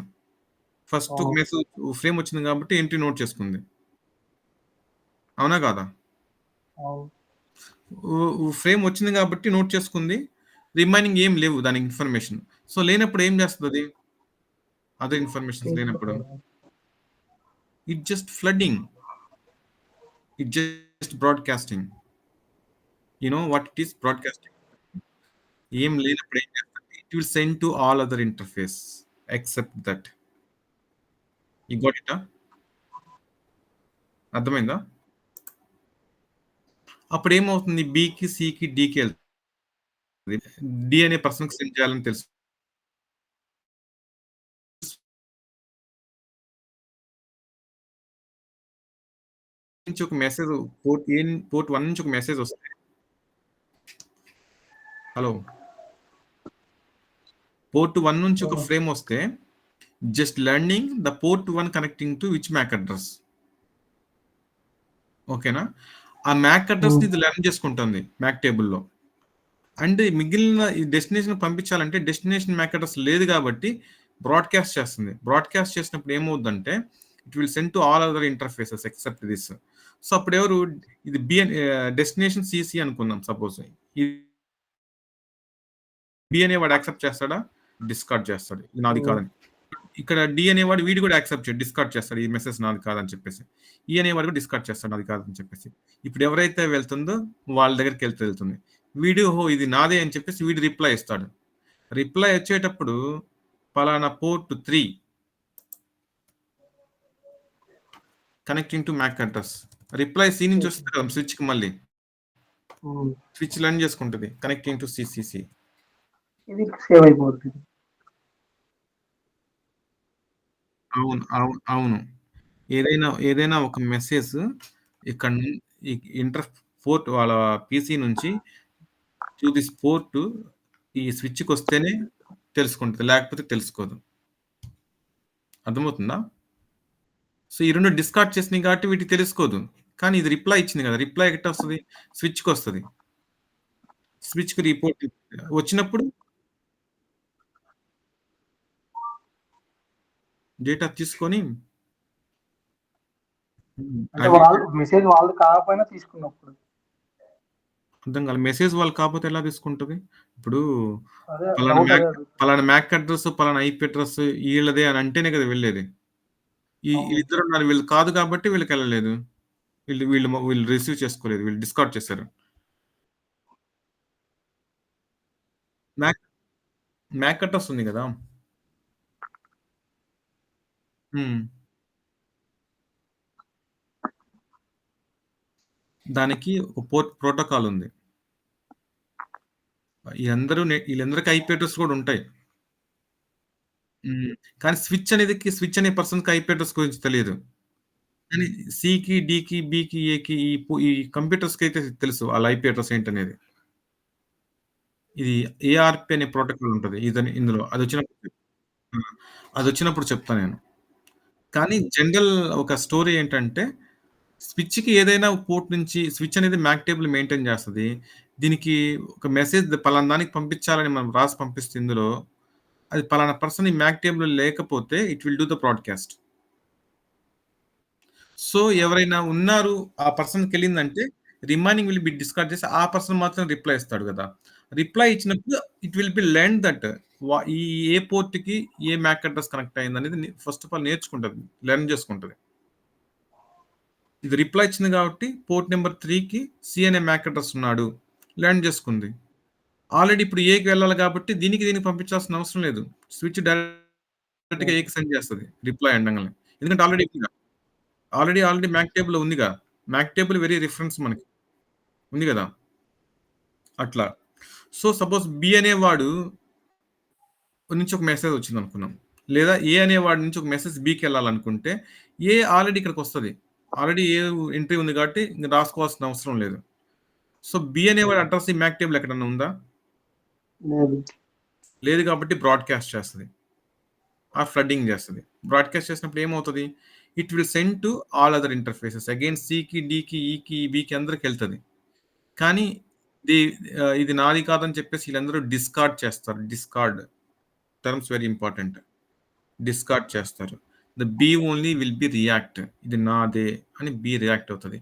ఫస్ట్ మెసేజ్ ఫ్రేమ్ వచ్చింది కాబట్టి ఎంట్రీ నోట్ చేసుకుంది, అవునా కాదా? అవును. ఫ్రేమ్ వచ్చింది కాబట్టి నోట్ చేసుకుంది. రిమైనింగ్ ఏం లేవు దానికి ఇన్ఫర్మేషన్. సో లేనప్పుడు ఏం చేస్తదది? అదర్ ఇన్ఫర్మేషన్స్ లేనప్పుడు? తీసుకుంటారు. It just flooding. It just broadcasting. You know what it is broadcasting? ఏం లేనప్పుడు ఏం చేస్తది? It will send to all other interface except that. You got ఇటా? అర్థమైందా? అప్పుడేమవుతుంది? బికి, సికి, డికి ఎళ్తది. డి అనే పర్సన్‌కి సెండ్ చేయాలని తెలుసు. నుంచి ఒక మెసేజ్ పోర్ట్ 1 నుంచి ఒక మెసేజ్ వస్తే హలో. పోర్ట్ 1 నుంచి ఒక ఫ్రేమ్ వస్తే just learning the port 1 connecting to which MAC address. ఓకేనా? ఆ మ్యాక్ అడ్రస్‌ని ఇది లెర్న్ చేసుకుంటుంది మ్యాక్ టేబుల్‌లో. అండ్ మిగిలిన ఈ డెస్టినేషన్ పంపించాలంటే డెస్టినేషన్ మ్యాక్ అడ్రస్ లేదు కాబట్టి బ్రాడ్‌కాస్ట్ చేస్తుంది. బ్రాడ్‌కాస్ట్ చేసినప్పుడు ఏమవుద్దంటే it will send to all other interfaces except this. So అప్పుడెవరు ఇది డెస్టినేషన్ సీసీ అనుకుందాం సపోజ్. ఈ బి అనేవాడు యాక్సెప్ట్ చేస్తాడా? డిస్కార్డ్ చేస్తాడు. ఇది నాది కాదని. ఇక్కడ డి అనేవాడు వీడు కూడా యాక్సెప్ట్ చేయడు. డిస్కార్డ్ చేస్తాడు. ఈ మెసేజ్ నాది కాదని చెప్పేసి. ఈ అనేవాడు కూడా డిస్కార్డ్ చేస్తాడు నాది కాదని చెప్పేసి. ఇప్పుడు ఎవరైతే వెళ్తుందో వాళ్ళ దగ్గరికి వెళ్తుంది. వీడు ఓహో ఇది నాదే అని చెప్పేసి వీడు రిప్లై ఇస్తాడు. రిప్లై వచ్చేటప్పుడు పలానా port 3 connecting to MAC address. Reply C నుంచి వస్తుంది కదా స్విచ్కి మళ్ళీ. స్విచ్ లర్న్ చేసుకుంటుంది కనెక్టింగ్ టు సిసిసి. ఇది సేవ్ అయిపోద్ది. అవును. ఏదైనా ఒక మెసేజ్ ఇక్కడ ఇంటర్ పోర్ట్ వాళ్ళ పీసీ నుంచి టు దిస్ పోర్ట్ ఈ స్విచ్‌కి వస్తేనే తెలుసుకుంటది. లేకపోతే తెలుసుకోదు. అర్థమవుతుందా? సో, ఈ 2 డిస్కార్డ్ చేసినయి కాబట్టి వీటికి తెలుసుకోదు. కానీ ఇది రిప్లై ఇచ్చింది కదా! రిప్లై ఎట్టొస్తది? స్విచ్‌కొస్తది. స్విచ్‌కి రిపోర్ట్ వచ్చినప్పుడు డేటా తీసుకొని అంటే అవి వాళ్ళు మెసేజ్ వాళ్ళది కాకపోయినా తీసుకున్నప్పుడు. అర్థం కాలే. మెసేజ్ వాళ్ళు కాపోతే ఎలా తీసుకుంటది? ఇప్పుడు అదే పలానా డౌట్ అదే మ్యాక్ అడుగుతున్నా. పలానా మ్యాక్ అడ్రెస్, పలానా ఐపీ అడ్రెస్ ఈళ్ళదే అని అంటేనే కదా వెళ్ళేది. అవును. వీళ్ళిద్దరున్నారు. వీళ్ళు కాదు కాబట్టి వీళ్ళకెళ్ళలేదు. వీళ్ళు రిసీవ్ చేసుకోలేదు. వీళ్ళు డిస్కార్డ్ చేశారు. మ్యాక్ మ్యాక్ అడ్రెస్ ఉంది గదా! హ్మ్. దానికి ఒక ప్రోటోకాల్ ఉంది. ఈళ్ళందరికి ఐపీ అడ్రెస్ కూడా ఉంటాయి. హ్మ్. కానీ స్విచ్ అనే పర్సన్‌కి ఐపీ అడ్రెస్ గురించి తెలీదు. కానీ సికి, డికి, బికి, ఏకి ఈ కంప్యూటర్స్‌కైతే తెలుసు ఆళ్ళ ఐపీ అడ్రెస్ ఏంటనేది. ఇది ఏఆర్‌పీ అనే ప్రోటోకాల్ ఉంటది. ఇందులో ఆ! అదొచ్చినప్పుడు చెప్తా నేను. కానీ జనరల్ ఒక స్టోరీ ఏంటంటే, స్విచ్‌కి ఏదైనా పోర్ట్ నుంచి స్విచ్ అనేది మ్యాక్ టేబుల్ మెయింటైన్ చేస్తది. దీనికి ఒక మెసేజ్ పలానా దానికి పంపించాలని మనం రాసి పంపిస్తే ఇందులో, అది పలానా పర్సన్ ఈ మ్యాక్ టేబుల్‌లో లేకపోతే it will do the broadcast. So, ఎవరైనా ఉన్నారు ఆ పర్సన్‌కెళ్ళిందంటే రిమైనింగ్ విల్ బి డిస్కార్డ్ చేసి ఆ పర్సన్ మాత్రం రిప్లై ఇస్తాడు గదా! రిప్లై ఇచ్చినప్పుడు it will be learn that ఈ ఏ పోర్ట్‌కి ఏ మ్యాక్ అడ్రెస్ కనెక్ట్ అయిందనేది ఫస్ట్ ఆఫ్ ఆల్ నేర్చుకుంటది. లెర్న్ చేసుకుంటది. ఇది రిప్లై ఇచ్చింది కాబట్టి పోర్ట్ నంబర్ 3కి సి అనే మ్యాక్ అడ్రెస్ ఉన్నాడు. లెర్న్ చేసుకుంది. ఆల్రెడీ ఇప్పుడు ఏకి వెళ్ళాలి కాబట్టి దీనికి పంపించాల్సిన అవసరం లేదు. స్విచ్ డైరెక్ట్‌గా ఏకి సెండ్ చేస్తది. రిప్లై అనంగానే. ఎందుకంటే ఆల్రెడీ ఉందిగా. ఆల్రెడీ మ్యాక్ టేబుల్‌లో ఉందిగా. మ్యాక్ టేబుల్ వెరీ రిఫరెన్స్ మనకి. ఉంది గదా! అట్లా. సో, సపోజ్ బి అనేవాడు నుంచి ఒక మెసేజ్ వచ్చిందనుకుందాం. లేదా ఏ అనేవాడి నుంచి ఒక మెసేజ్ బికెళ్ళాలనుకుంటే, ఏ ఆల్రెడీ ఇక్కడికొస్తది. ఆల్రెడీ ఏ ఎంట్రీ ఉంది కాబట్టి ఇంక రాసుకోవాల్సిన అవసరం లేదు. సో, బి అనేవాడి అడ్రెస్ ఈ మ్యాక్ టేబుల్ ఎక్కడన్నా ఉందా? లేదు. లేదు కాబట్టి బ్రాడ్‌కాస్ట్ చేస్తది. ఫ్లడ్డింగ్ చేస్తది. బ్రాడ్‌కాస్ట్ చేసినప్పుడు ఏమవుతది? It will send to all other interfaces. Again సికి, డికి, ఈకి, బికి అందరికెళ్తది. కానీ ఇది ఇది నాది కాదని చెప్పేసి ఈళ్ళందరూ డిస్కార్డ్ చేస్తారు. Terms very important. డిస్కార్డ్ చేస్తారు. The B only will be react. ఇది నాదే అని బి రియాక్ట్ అవుతుంది.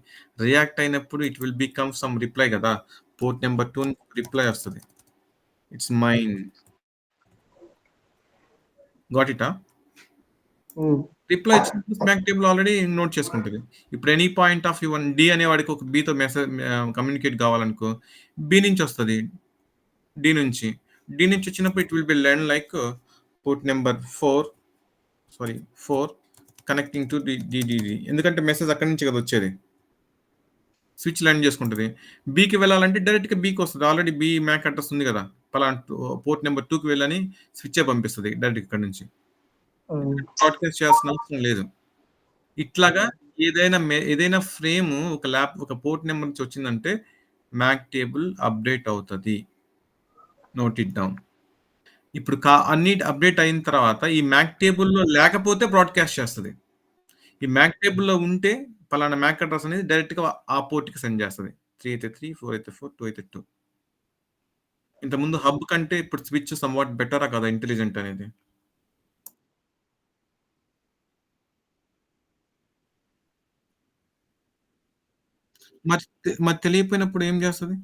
రియాక్ట్ అయినప్పుడు it will become some reply కదా. పోర్ట్ నెంబర్ 2 రిప్లై వస్తుంది. It's mine. గాట్ ఇటా? రిప్లై ఇచ్చినప్పుడు స్మాక్ టేబుల్ ఆల్రెడీ నోట్ చేసుకుంటుంది. ఇప్పుడు any point of view D అనేవాడికి ఒక బితో మెసేజ్ కమ్యూనికేట్ కావాలనుకో, బి నుంచి వస్తుంది. డి నుంచి వచ్చినప్పుడు it will be learn like port number 4 connecting to D. ఎందుకంటే మెసేజ్ అక్కడి నుంచి కదా వచ్చేది. స్విచ్ లెర్న్ చేసుకుంటుంది. బీకి వెళ్ళాలంటే డైరెక్ట్గా బీకి వస్తుంది. ఆల్రెడీ బి మ్యాక్ అడ్రస్ ఉంది కదా, పలానా పోర్ట్ నెంబర్ 2కి వెళ్ళని స్విచ్ పంపిస్తుంది డైరెక్ట్ ఇక్కడ నుంచి. బ్రాడ్కాస్ట్ చేయాల్సిన అవసరం లేదు. ఇట్లాగా ఏదైనా ఫ్రేమ్ ఒక పోర్ట్ నెంబర్ నుంచి వచ్చిందంటే మ్యాక్ టేబుల్ అప్డేట్ అవుతుంది. Note it down. ఇప్పుడు అన్ని అప్డేట్ అయిన తర్వాత ఈ మ్యాక్ టేబుల్లో లేకపోతే బ్రాడ్కాస్ట్ చేస్తుంది. ఈ మ్యాక్ టేబుల్లో ఉంటే పలానా మ్యాక్ అడ్రస్ అనేది డైరెక్ట్గా ఆ పోర్ట్కి సెండ్ చేస్తుంది. 3 అయితే 3, 4 అయితే 4, 2 అయితే 2. ఇంతకుముందు హబ్ కంటే ఇప్పుడు స్విచ్ సమ్వాట్ బెటరా కదా ఇంటెలిజెంట్ అనేది. మరి తెలియకపోయినప్పుడు ఏం చేస్తుంది?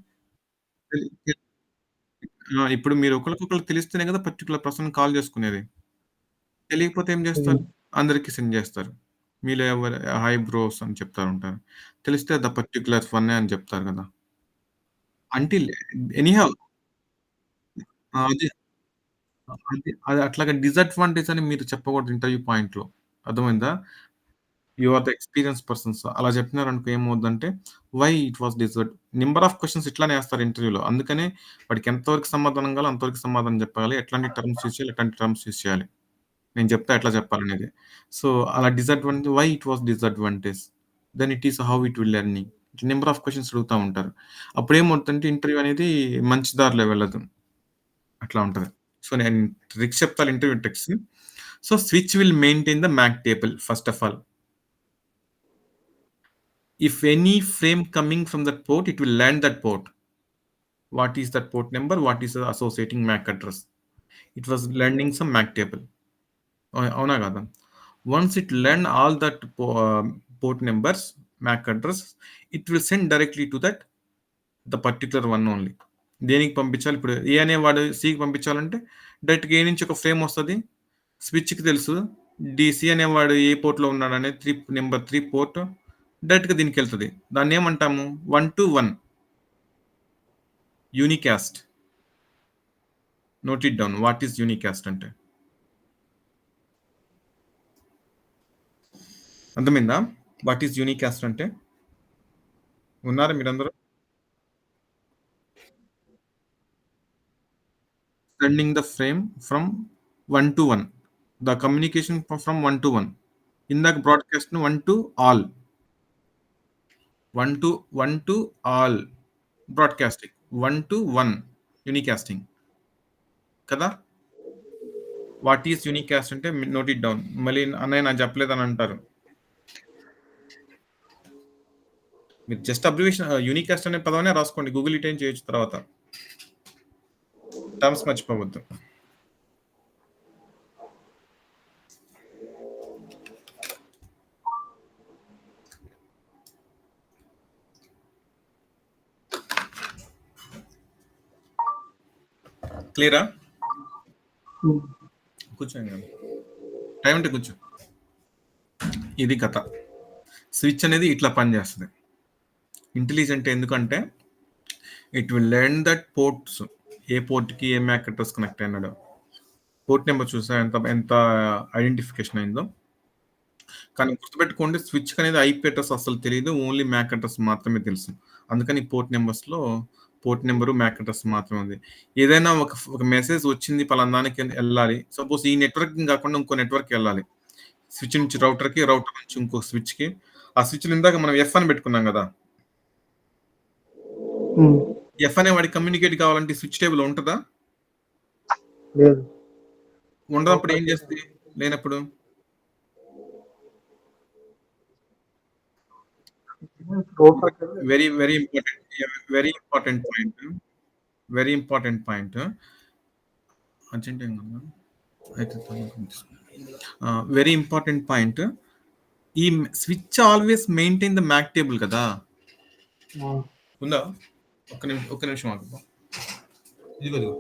ఇప్పుడు మీరు ఒకరికొకరు తెలిస్తేనే కదా పర్టికులర్ పర్సన్ కాల్ చేసుకునేది. తెలియకపోతే ఏం చేస్తారు? అందరికి సెండ్ చేస్తారు. మీలో ఎవరు హాయ్ బ్రోస్ అని చెప్తా ఉంటారు. తెలిస్తే ద పర్టిక్యులర్ వన్నే అని చెప్తారు కదా. అంటిల్ ఎనీహౌ అది అది అట్లాగా డిసడ్వాంటేజ్ అని మీరు చెప్పకూడదు ఇంటర్వ్యూ పాయింట్‌లో. అర్థమైందా? You are the experience persons. అలా చెప్పినారనుకో ఏమవుద్దంటే, why it was deserved. Number of questions ఇట్లానే ఏస్తారు ఇంటర్వ్యూలో. అందుకనే వాడికి ఎంతవరకు సమాధానం కావాలో అంతవరకు సమాధానం చెప్పాలి. ఎట్లాంటి టర్మ్స్ యూజ్ చేయాలి, ఎట్లాంటి టర్మ్స్ యూజ్ చేయాలి. నేను చెప్తా ఎట్లా చెప్పాలనేది. సో, అలా why it was disadvantage. Then it is how it will learning. Number of questions అడుగుతా ఉంటారు. అప్పుడేమవుద్దంటే ఇంటర్వ్యూ అనేది మంచి దారిలో వెళ్ళదు. అట్లా ఉంటది. సో, నేను ట్రిక్స్ చెప్తాను interview tricks. So, switch will maintain the MAC table first of all. If any frame coming from that port, it will learn that port. What is that port number? What is the associating MAC address? It was learning some MAC table. అవునా కదా? Once it learn all that port numbers, MAC address, it will send directly to that the particular one only. దేనికి పంపించాలి? ఇప్పుడు ఏ అనేవాడు సికి పంపించాలంటే డైరెక్ట్గా ఏ నుంచి ఒక ఫ్రేమ్ వస్తుంది. స్విచ్కి తెలుసు సి అనేవాడు ఏ పోర్ట్లో ఉన్నాడనే నెంబర్ 3 పోర్ట్ డైరెక్ట్గా దీనికి వెళ్తుంది. దాన్ని ఏమంటాము? 1 to 1 unicast. Note it down. What is unicast అంటే? అర్థమైందా? వాట్ ఈస్ యూనికాస్ట్ అంటే? ఉన్నారా మీరందరూ? Sending the frame from 1 to 1. The communication from 1 to 1. ఇందాక broadcast 1 to all. 1 to all broadcasting. 1 to 1 యూనికాస్టింగ్ కదా. వాట్ ఈస్ యూనికాస్ట్ అంటే నోట్ ఇట్ డౌన్. మళ్ళీ అన్నయ్య నాకు చెప్పలేదని అంటారు. మీరు జస్ట్ అబ్రివేషన్ యూనికాస్ట్ అనే పదమనే రాసుకోండి. గూగుల్ ఇటైన్ చేయొచ్చు తర్వాత. టర్మ్స్ మర్చిపోవద్దు. క్లియరా? కూర్చోండి. టైం అంటే కూర్చో. ఇది కథ. స్విచ్ అనేది ఇట్లా పనిచేస్తుంది. ఇంటెలిజెంట్ ఎందుకంటే it will learn that ports, ఏ పోర్ట్కి ఏ మ్యాక్ అడ్రస్ కనెక్ట్ అయినాడో. పోర్ట్ నెంబర్ చూసా ఎంత ఐడెంటిఫికేషన్ అయిందో. కానీ గుర్తుపెట్టుకోండి, స్విచ్ అనేది ఐపీ అడ్రస్ అసలు తెలియదు. ఓన్లీ మ్యాక్ అడ్రస్ మాత్రమే తెలుసు. అందుకని పోర్ట్ నెంబర్స్లో పోర్ట్ నెంబరు మ్యాక్ అడ్రస్ మాత్రమే ఉంది. ఏదైనా ఒక మెసేజ్ వచ్చింది పలానానికి వెళ్ళాలి. సపోజ్ ఈ నెట్వర్క్ కాకుండా ఇంకో నెట్వర్క్ వెళ్ళాలి. స్విచ్ నుంచి రౌటర్కి, రౌటర్ నుంచి ఇంకో స్విచ్కి. ఆ స్విచ్లు ఇందాక మనం ఎఫ్ అని పెట్టుకున్నాం కదా. ఎఫ్ అనే వాడికి కమ్యూనికేట్ కావాలంటే స్విచ్ టేబుల్ ఉంటుందా? ఉండనప్పుడు ఏం చేస్తుంది? లేనప్పుడు very very important. Very important point. Very important point. Urgent అయితే వెరీ ఇంపార్టెంట్ పాయింట్. ఈ switch always maintain the MAC table కదా. ఉందా? ఒక్క నిమిషం ఆగు. ఇదిగో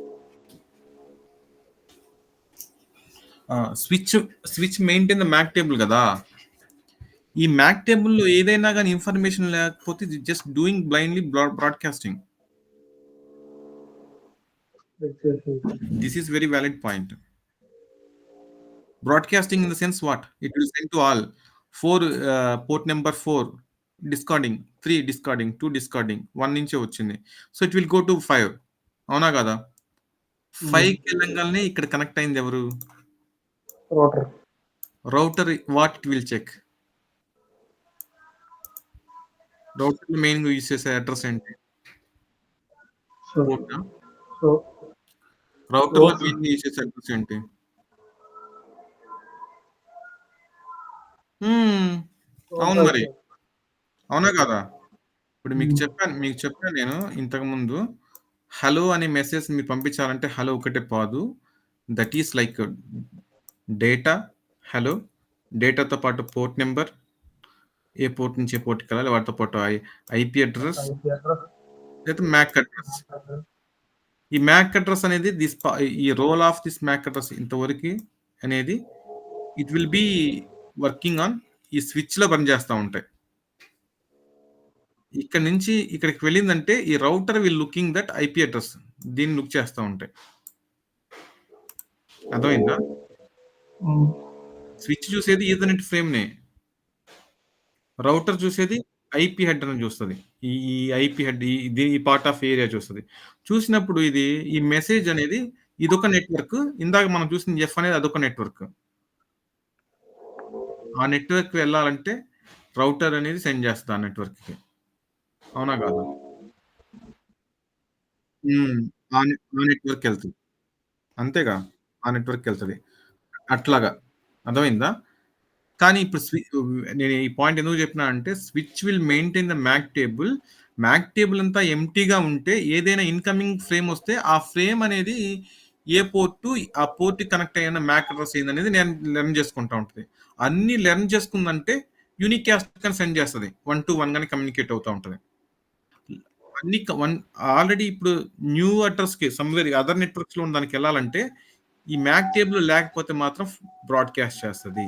switch maintain the MAC table కదా. ఈ మ్యాక్ టేబుల్లో ఏదైనా కానీ ఇన్ఫర్మేషన్ లేకపోతే just doing blindly broadcasting. This is very valid point. Broadcasting in the sense what? It will send to all. 4 port number 4 discarding, 3 discarding, 2 discarding, 1 నుంచే వచ్చింది. So it will go to 5. అవునా కదా? 5కి వెళ్ళంగానే ఇక్కడ కనెక్ట్ అయింది ఎవరు? Router. What it will check? Router main use చేసే అడ్రస్ ఏంటి? రౌటర్ లో మెయిన్ యూజ్ చేసే అడ్రస్ ఏంటి? అవును మరి. అవునా కదా? ఇప్పుడు మీకు చెప్పాను నేను ఇంతకుముందు. హలో అనే మెసేజ్ మీరు పంపించాలంటే హలో ఒకటే పాదు. That is like data. Hello డేటాతో పాటు పోర్ట్ నెంబర్, ఏ పోర్ట్ నుంచి ఏ పోర్ట్కి వెళ్ళాలి, వాటితో పాటు ఐపీ అడ్రస్ లేదా మ్యాక్ అడ్రస్. ఈ మ్యాక్ అడ్రస్ అనేది ఈ role of this MAC address ఇంతవరకు అనేది it will be working on ఈ స్విచ్ లో పనిచేస్తూ ఉంటాయి. ఇక్కడ నుంచి ఇక్కడికి వెళ్ళిందంటే ఈ router will looking that IP address, దీన్ని లుక్ చేస్తూ ఉంటాయి. అర్థమైందా? స్విచ్ చూసేది ఈథర్నెట్ ఫ్రేమ్ నే, రౌటర్ చూసేది ఐపీ హెడ్ అని చూస్తుంది. ఈ ఐపీ హెడ్ ఈ పార్ట్ ఆఫ్ ఏరియా చూస్తుంది. చూసినప్పుడు ఈ మెసేజ్ అనేది ఇదొక నెట్వర్క్. ఇందాక మనం చూసిన ఎఫ్ అనేది అదొక నెట్వర్క్. ఆ నెట్వర్క్ వెళ్ళాలంటే రౌటర్ అనేది సెండ్ చేస్తుంది ఆ నెట్వర్క్కి. అవునా కాదా? ఆ నెట్వర్క్ వెళ్తుంది. అంతేగా, ఆ నెట్వర్క్ వెళ్తుంది. అట్లాగా అర్థమైందా? కానీ ఇప్పుడు నేను ఈ పాయింట్ ఎందుకు చెప్పినా అంటే switch will maintain the MAC table. MAC table అంతా ఎంటీగా ఉంటే ఏదైనా ఇన్కమింగ్ ఫ్రేమ్ వస్తే ఆ ఫ్రేమ్ అనేది ఏ పోర్టు, ఆ పోర్ట్ కనెక్ట్ అయిన మ్యాక్ అడ్రస్ ఏందనేది నేను లెర్న్ చేసుకుంటా ఉంటుంది. అన్ని లెర్న్ చేసుకుందంటే యూనికాస్ట్ కానీ సెండ్ చేస్తుంది. 1 to 1 గానీ కమ్యూనికేట్ అవుతూ ఉంటుంది. అన్ని ఆల్రెడీ ఇప్పుడు న్యూ అడ్రస్ కి సమ్వేర్ అదర్ నెట్వర్క్స్ లో ఉన్న దానికి వెళ్ళాలంటే ఈ మ్యాక్ టేబుల్ లేకపోతే మాత్రం బ్రాడ్కాస్ట్ చేస్తుంది.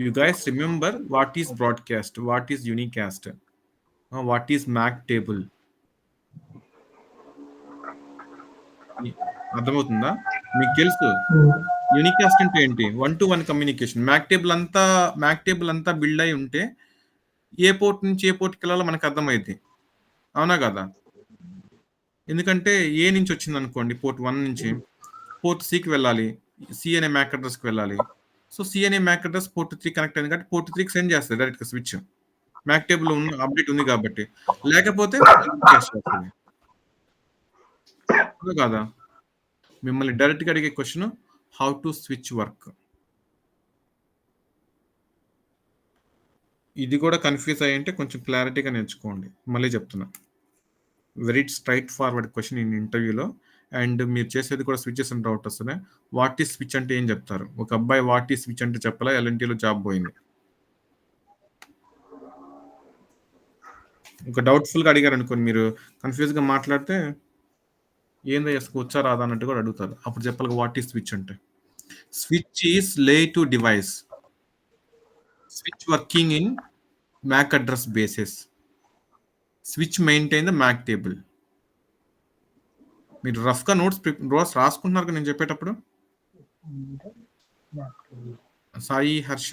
You guys remember what is broadcast, what is unicast, what is MAC table? అర్థమవుతుందా? మీకు తెలుసు యూనికాస్ట్ అంటే ఏంటి? 1 to 1 కమ్యూనికేషన్. మ్యాక్ టేబుల్ అంతా బిల్డ్ అయి ఉంటే ఏ పోర్ట్ నుంచి ఏ పోర్ట్కి వెళ్ళాలో మనకు అర్థమైంది. అవునా కదా? ఎందుకంటే ఏ నుంచి వచ్చింది అనుకోండి, పోర్ట్ 1 నుంచి పోర్ట్ సికి వెళ్ళాలి, సి అనే మ్యాక్ అడ్రస్కి వెళ్ళాలి. సో సి అనే మ్యాక్ అడ్రస్ పోర్ట్ 3 కనెక్ట్ అయింది కాబట్టి పోర్ట్ 3కి సెండ్ చేస్తుంది డైరెక్ట్గా స్విచ్. మ్యాక్ టేబుల్ అప్డేట్ ఉంది కాబట్టి. లేకపోతే చేస్తుంది కాదా? మిమ్మల్ని డైరెక్ట్గా అడిగే question, how to switch work. ఇది కూడా కన్ఫ్యూజ్ అయ్యంటే కొంచెం క్లారిటీగా నేర్చుకోండి. మళ్ళీ చెప్తున్నా, very straight forward question in ఇంటర్వ్యూలో. అండ్ మీరు చేసేది కూడా switches and routers. What is switch అంటే ఏం చెప్తారు? ఒక అబ్బాయి వాట్ ఈస్ స్విచ్ అంటే చెప్పలా, ఎల్ఎన్టీలో జాబ్ పోయింది. ఒక డౌట్ఫుల్గా అడిగారు అనుకోండి, మీరు కన్ఫ్యూజ్గా మాట్లాడితే ఏందో వచ్చా రాదా అన్నట్టు కూడా అడుగుతారు. అప్పుడు చెప్పాలి వాట్ ఈస్ స్విచ్ అంటే. Switch is layer two device, switch working in MAC address basis, switch maintain the MAC table. మీరు రఫ్గా నోట్స్ రాసుకుంటున్నారు నేను చెప్పేటప్పుడు. సాయి, హర్ష,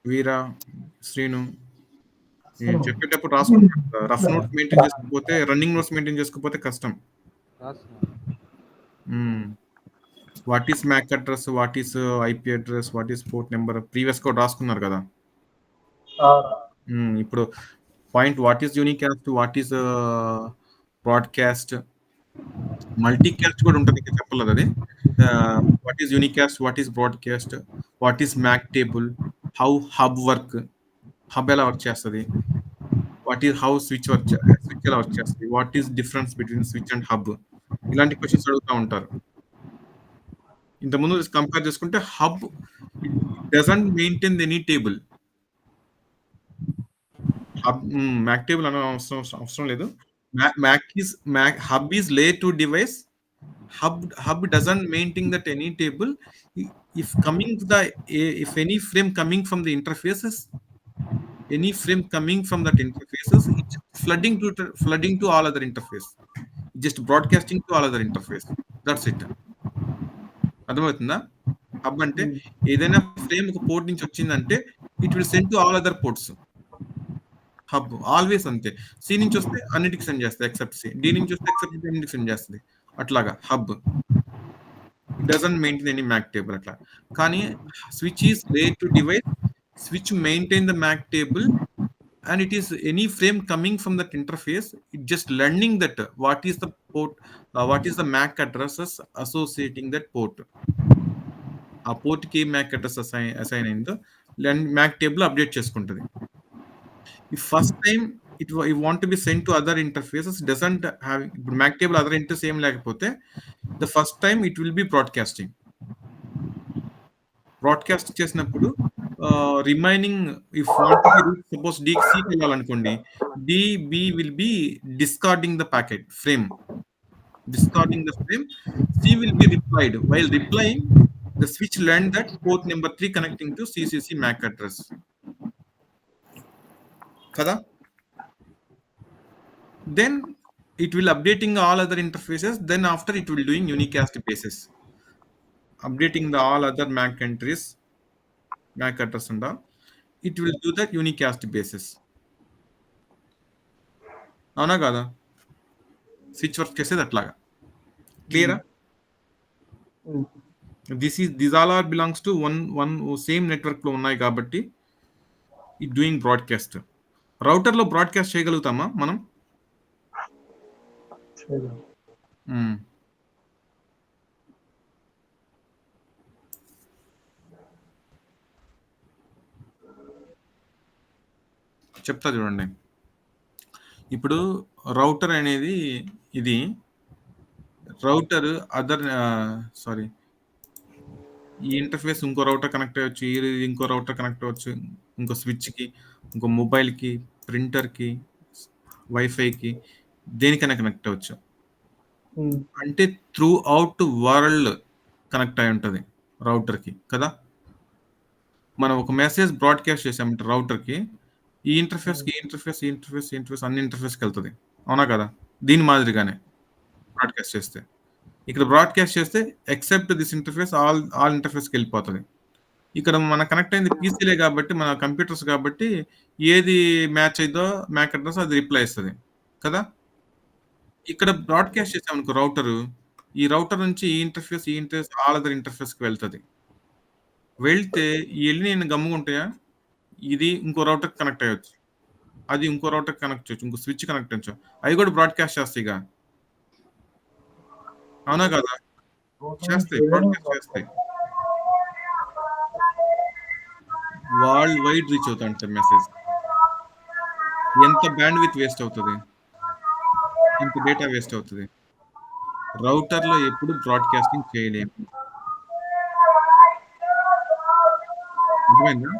వీరా, శ్రీను, నేను చెప్పేటప్పుడు రాసుకుంటాను. రఫ్ నోట్స్ మెయింటైన్ చేసుకోకపోతే, రన్నింగ్ నోట్స్ మెయింటైన్ చేసుకోకపోతే కష్టం. What is MAC address, what is IP address, what is port number previous కూడా రాసుకున్నారు కదా. ఇప్పుడు point what is unicast, what is broadcast, multicast కూడా ఉంటుంది, చెప్పలేదు అది. What is unicast, what is broadcast, what is MAC table, how hub work, hub ఎలా work చేస్తుంది, వాట్ ఈస్ హౌ స్విచ్ ఎలా వర్క్ చేస్తుంది, what is difference between switch and hub. ఇలాంటి questions అడుగుతూ ఉంటారు. ఇంతకుముందు కంపేర్ చేసుకుంటే hub doesn't maintain any table. MAC table అనే అవసరం లేదు. Hub is layer two device. Hub doesn't maintain that any table. If coming to the if any frame coming from the interfaces, it's flooding to all other interface, just broadcasting to all other interface. That's it. అర్థమవుతుందా? Hub అంటే ఏదైనా frame ఒక port నుంచి వచ్చిందంటే it will send to all other ports. Hub always అంతే. C నుంచి వస్తే అన్నిటికి సెండ్ చేస్తుంది ఎక్సెప్ట్ సి. డి నుంచి వస్తే ఎక్సెప్ట్ డి అన్నిటికి సెండ్ చేస్తుంది. అట్లాగా hub doesn't maintain any MAC table అట్లా. కానీ switch is layer two device. Switch maintain the MAC table and it is any frame coming from that interface, it just learning that what is the port, what is the MAC addresses associating that port. ఆ port కి MAC address assign అయిందో MAC table update చేసుకుంటది. If first time it want to be sent to other interfaces, doesn't have MAC table other interface ఏం లేకపోతే the first time it will be broadcasting. Broadcast చేసినప్పుడు remaining if suppose D C వెళ్ళాలనుకోండి, DB will be discarding the packet frame. C will be replied. While replying, the switch learn that port number 3 connecting to CCC MAC address కదా. Then it will updating all other interfaces. Then after it will doing unicast basis, updating the all other MAC entries, MAC address and all. It will do that unicast basis. అవునా కదా? Switch work చేసేది అట్లాగా. క్లియరా? This all are belongs to one same network లో ఉన్నాయి కాబట్టి it doing broadcast. Router లో broadcast చేయగలుగుతామా మనం? చెప్తా చూడండి. ఇప్పుడు రౌటర్ అనేది ఇది రౌటర్ అదర్ సారీ ఈ ఇంటర్ఫేస్ ఇంకో రౌటర్ కనెక్ట్ అయ్యొచ్చు, ఇంకో రౌటర్ కనెక్ట్ అవ్వచ్చు, ఇంకో స్విచ్కి, ఇంకో మొబైల్కి, ప్రింటర్కి, వైఫైకి, దేనికైనా కనెక్ట్ అవ్వచ్చు. అంటే త్రూ అవుట్ వరల్డ్ కనెక్ట్ అయి ఉంటుంది రౌటర్కి కదా. మనం ఒక మెసేజ్ బ్రాడ్కాస్ట్ చేసామంటే రౌటర్కి, ఈ ఇంటర్ఫేస్కి అన్ని ఇంటర్ఫేస్కి వెళ్తుంది. అవునా కదా? దీని మాదిరిగానే బ్రాడ్కాస్ట్ చేస్తే, ఇక్కడ బ్రాడ్కాస్ట్ చేస్తే ఎక్సెప్ట్ దిస్ ఇంటర్ఫేస్ ఆల్ ఇంటర్ఫేస్కి వెళ్ళిపోతుంది. ఇక్కడ మన కనెక్ట్ అయింది పీసీలే కాబట్టి, మన కంప్యూటర్స్ కాబట్టి, ఏది మ్యాచ్ అయిందో మ్యాక్ అడ్రస్ అది రిప్లై ఇస్తుంది కదా. ఇక్కడ బ్రాడ్కాస్ట్ చేసామనుకో రౌటర్, ఈ రౌటర్ నుంచి ఈ ఇంటర్ఫేస్ ఆల్ అదర్ ఇంటర్ఫేస్కి వెళ్తుంది. వెళ్తే ఈ నేను గమ్ముకుంటాయా, ఇది ఇంకో రౌటర్ కనెక్ట్ అయ్యొచ్చు, అది ఇంకో రౌటర్ కనెక్ట్ చేయొచ్చు, ఇంకో స్విచ్ కనెక్ట్ అయ్యొచ్చు, అవి కూడా బ్రాడ్కాస్ట్ చేస్తాయిగా. అవునా కదా? చేస్తాయి, బ్రాడ్కాస్ట్ చేస్తాయి. వరల్డ్ వైడ్ రీచ్ అవుతా ఉంటుంది మెసేజ్. ఎంత బ్యాండ్ విత్ వేస్ట్ అవుతుంది, ఎంత డేటా వేస్ట్ అవుతుంది. రౌటర్ లో ఎప్పుడు బ్రాడ్కాస్టింగ్ చేయలేము. అర్థమైందా?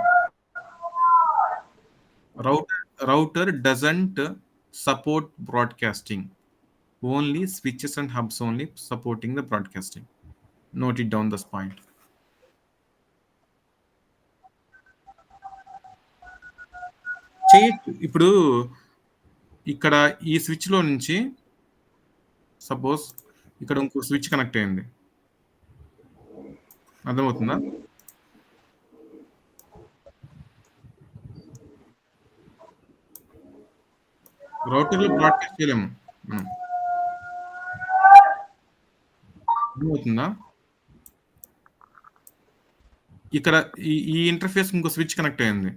router doesn't support broadcasting. Only switches and hubs only supporting the broadcasting. Note it down this point. ఇప్పుడు ఇక్కడ ఈ స్విచ్ లో నుంచి సపోజ్ ఇక్కడ ఇంకో స్విచ్ కనెక్ట్ అయింది. అర్థమవుతుందా? రౌటర్ లో బ్రాడ్కాస్ట్ చేయలేము మనం. అర్థమవుతుందా? ఇక్కడ ఈ ఇంటర్ఫేస్ ఇంకో స్విచ్ కనెక్ట్ అయింది.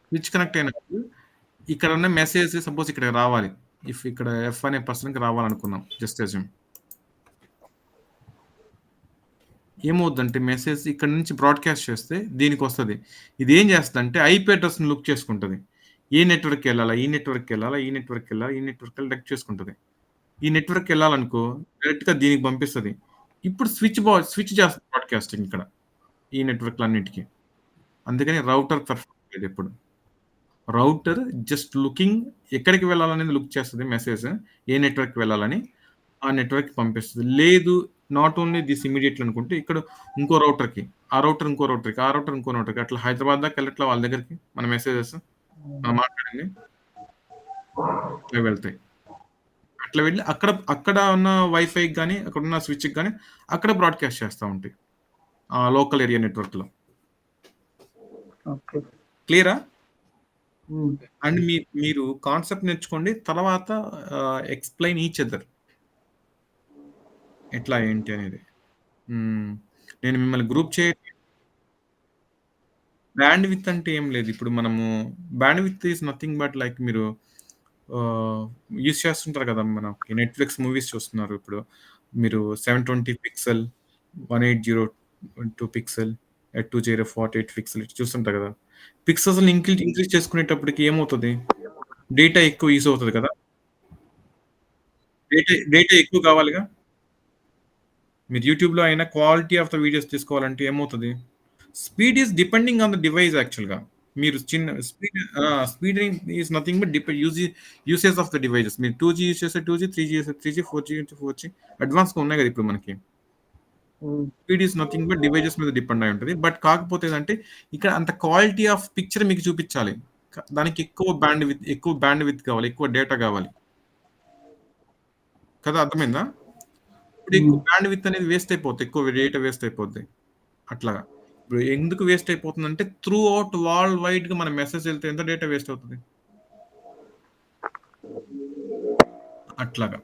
స్విచ్ కనెక్ట్ అయినప్పుడు ఇక్కడ ఉన్న మెసేజ్ సపోజ్ ఇక్కడ రావాలి. ఇఫ్ ఇక్కడ ఎఫ్ అనే పర్సన్కి రావాలనుకున్నాం, జస్ట్ అజ్యూమ్. ఏమవుతుందంటే మెసేజ్ ఇక్కడ నుంచి బ్రాడ్కాస్ట్ చేస్తే దీనికి వస్తుంది. ఇది ఏం చేస్తుంది అంటే ఐపీ అడ్రస్ని లుక్ చేసుకుంటుంది. ఏ నెట్వర్క్కి వెళ్ళాలా, ఈ నెట్వర్క్కి వెళ్ళాలా, ఈ నెట్వర్క్కి వెళ్ళాలా, ఈ నెట్వర్క్ డైరెక్ట్ చేసుకుంటుంది. ఈ నెట్వర్క్కి వెళ్ళాలనుకో డైరెక్ట్గా దీనికి పంపిస్తుంది. ఇప్పుడు స్విచ్ చేస్తుంది బ్రాడ్కాస్టింగ్ ఇక్కడ ఈ నెట్వర్క్లన్నిటికీ. అందుకని రౌటర్ పర్ఫెక్ట్ లేదు ఎప్పుడు. రౌటర్ జస్ట్ లుకింగ్ ఎక్కడికి వెళ్ళాలనేది లుక్ చేస్తుంది మెసేజ్, ఏ నెట్వర్క్ వెళ్ళాలని ఆ నెట్వర్క్ పంపిస్తుంది. లేదు నాట్ ఓన్లీ దిస్ ఇమీడియట్లీ అనుకుంటే ఇక్కడ ఇంకో రౌటర్కి, ఆ రౌటర్ ఇంకో రౌటర్కి, ఆ రౌటర్ ఇంకో రౌటర్కి, అట్లా హైదరాబాద్ దాకా వెళ్ళట్లా వాళ్ళ దగ్గరికి మన మెసేజెస్ మనం మాట్లాడింది అట్లా వెళ్తాయి. అట్లా వెళ్ళి అక్కడ ఉన్న వైఫైకి కానీ అక్కడ ఉన్న స్విచ్కి కానీ అక్కడ బ్రాడ్కాస్ట్ చేస్తూ ఉంటాయి ఆ లోకల్ ఏరియా నెట్వర్క్లో. ఓకే. క్లియరా? అండ్ మీరు కాన్సెప్ట్ నేర్చుకోండి, తర్వాత ఎక్స్ప్లెయిన్ ఈచ్ అదర్ ఎట్లా ఏంటి అనేది. నేను మిమ్మల్ని గ్రూప్ బ్యాండ్ విత్ అంటే ఏం లేదు. ఇప్పుడు మనము band with is nothing but like మీరు యూస్ చేస్తుంటారు కదా, మనకి నెట్ఫ్లిక్స్ మూవీస్ చూస్తున్నారు ఇప్పుడు మీరు 720 పిక్సెల్, 1802 పిక్సెల్, 2048 పిక్సెల్ చూస్తుంటారు కదా. పిక్సెల్స్ ఇంక్రీజ్ చేసుకునేటప్పటికి ఏమవుతుంది, డేటా ఎక్కువ యూస్ అవుతుంది కదా. డేటా ఎక్కువ కావాలిగా. మీరు యూట్యూబ్లో అయినా క్వాలిటీ ఆఫ్ ద వీడియోస్ తీసుకోవాలంటే ఏమవుతుంది, speed is depending on the device యాక్చువల్గా. మీరు చిన్న speed is nothing but usage of the devices. మీరు 2G యూస్ చేస్తే 2G, 3G చేస్తే 3G, 4G అడ్వాన్స్గా ఉన్నాయి కదా ఇప్పుడు మనకి. Speed is nothing but devices మీద డిపెండ్ అయి ఉంటుంది. బట్ కాకపోతే ఏంటంటే ఇక్కడ అంత క్వాలిటీ ఆఫ్ పిక్చర్ మీకు చూపించాలి, దానికి ఎక్కువ బ్యాండ్ విత్ కావాలి, ఎక్కువ డేటా కావాలి కదా. అర్థమైందా? ఇప్పుడు ఎక్కువ బ్యాండ్ విత్ అనేది వేస్ట్ అయిపోతుంది, ఎక్కువ డేటా వేస్ట్ అయిపోద్ది. అట్లాగా ఇప్పుడు ఎందుకు వేస్ట్ అయిపోతుందంటే త్రూ అవుట్ వరల్డ్ వైడ్ గా మన మెసేజ్ వెళ్తే ఎంత డేటా వేస్ట్ అవుతుంది అట్లాగా.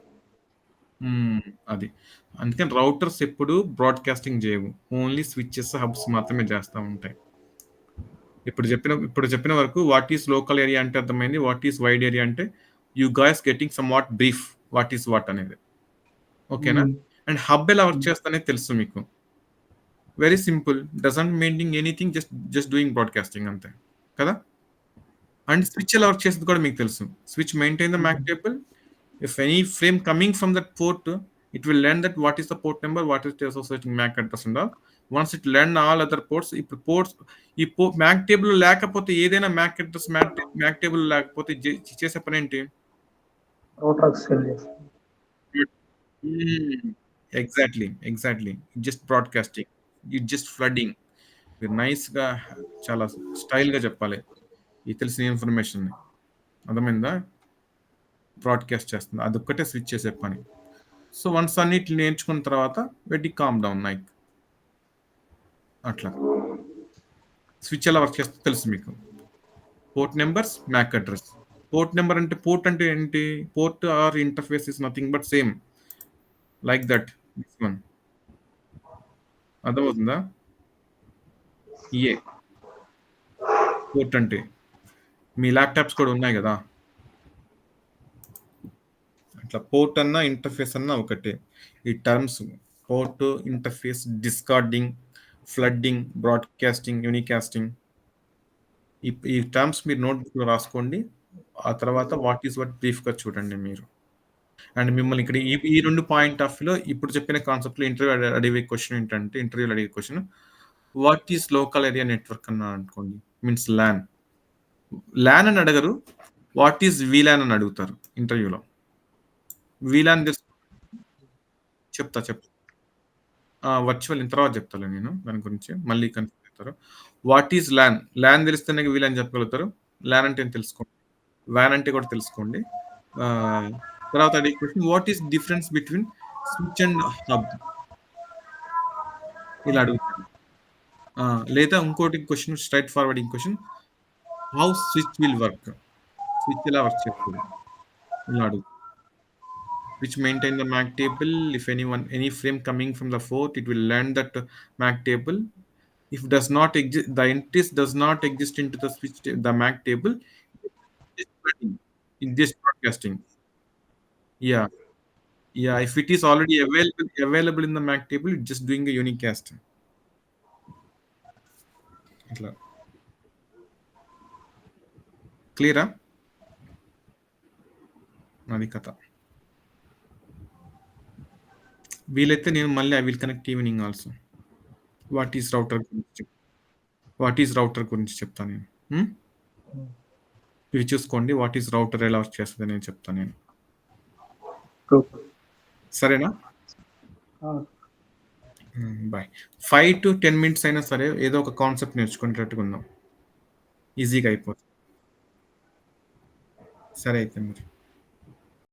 అది అందుకని రౌటర్స్ ఎప్పుడు బ్రాడ్కాస్టింగ్ చేయవు, ఓన్లీ స్విచ్చెస్, హబ్స్ మాత్రమే చేస్తూ ఉంటాయి. ఇప్పుడు చెప్పిన వరకు వాట్ ఈస్ లోకల్ ఏరియా అంటే అర్థమైంది, వాట్ ఈస్ వైడ్ ఏరియా అంటే you guys getting some what brief what is what అనేది. ఓకేనా? అండ్ హబ్ ఎలా వర్క్ చేస్తానే తెలుసు మీకు. Very simple, doesn't meaning anything, just doing broadcasting అంతే కదా. అండ్ స్విచ్ ఎలా వర్క్ చేస్తుంది కూడా మీకు తెలుసు. Switch maintain the MAC table. If any frame coming from that port, it will learn that what is the port number, what is the associating MAC address and all. Once it learn all other ports, ఇప్పుడు ports ఈ Mac table లేకపోతే ఏదైనా Mac address Mac table లేకపోతే చేసే పని ఏంటి, exactly just broadcasting, it just flooding. మీరు నైస్గా చాలా స్టైల్గా చెప్పాలి ఈ తెలిసిన ఇన్ఫర్మేషన్ని. అర్థమైందా? బ్రాడ్కాస్ట్ చేస్తుంది, అదొక్కటే స్విచ్ చేసే పని. సో వన్స్ అన్నిటి నేర్చుకున్న తర్వాత వెరీ కామ్ డౌన్ నైక్ అట్లా. స్విచ్ ఎలా వర్క్ చేస్తే తెలుసు మీకు. Port numbers, MAC address. Port number అంటే పోర్ట్ అంటే ఏంటి, port or interface is nothing but same like that this one. అర్థమవుతుందా? పోర్ట్ అంటే మీ ల్యాప్టాప్స్ కూడా ఉన్నాయి కదా, అట్లా పోర్ట్ అన్నా ఇంటర్ఫేస్ అన్నా ఒకటే. ఈ terms port, interface, discarding, flooding, broadcasting, unicasting, ఈ టర్మ్స్ మీరు నోట్బుక్లో రాసుకోండి. ఆ తర్వాత వాట్ ఈస్ వాట్ బ్రీఫ్గా చూడండి మీరు. అండ్ మిమ్మల్ని ఇక్కడ ఈ 2 పాయింట్ ఆఫ్ వ్యూలో ఇప్పుడు చెప్పిన కాన్సెప్ట్లో ఇంటర్వ్యూలో అడిగే question what is local area network అన్న అనుకోండి, మీన్స్ ల్యాన్ అని అడగరు, వాట్ ఈస్ వీలాన్ అని అడుగుతారు ఇంటర్వ్యూలో. వీలాన్ చెప్తా వర్చువల్ తర్వాత చెప్తాను నేను దాని గురించి, మళ్ళీ కన్ఫ్యూజ్ అవుతారు. వాట్ ఈస్ ల్యాన్ తెలిస్తేనే వీలాన్ చెప్పగలుగుతారు. ల్యాన్ అంటే తెలుసుకోండి, వ్యాన్ అంటే కూడా తెలుసుకోండి. తర్వాత అడిగే question what is difference between switch and hub, ఇలా అడుగుతారు. లేదా ఇంకోటి question, straight forwarding question, how switch will work, switch ఎలా వర్క్ చేస్తుంది ఇలా అడుగు. Which maintain the MAC table. If any frame coming from the port, it will learn that MAC table. If does not exist, the entities does not exist into the the MAC table. It's just broadcasting. Yeah. If it is already available in the MAC table, it's just doing a unicast. Clear? అది కథ. వీలైతే నేను మళ్ళీ I will connect evening also. What is router గురించి చెప్తాను నేను. ఇవి చూసుకోండి. వాట్ ఈస్ రౌటర్ ఎలా వర్క్ చేస్తుంది నేను చెప్తాను నేను. సరేనా? బాయ్. 5 to 10 మినిట్స్ అయినా సరే ఏదో ఒక కాన్సెప్ట్ నేర్చుకునేటట్టుగా ఉందాం. ఈజీగా అయిపోతుంది. సరే అయితే మరి.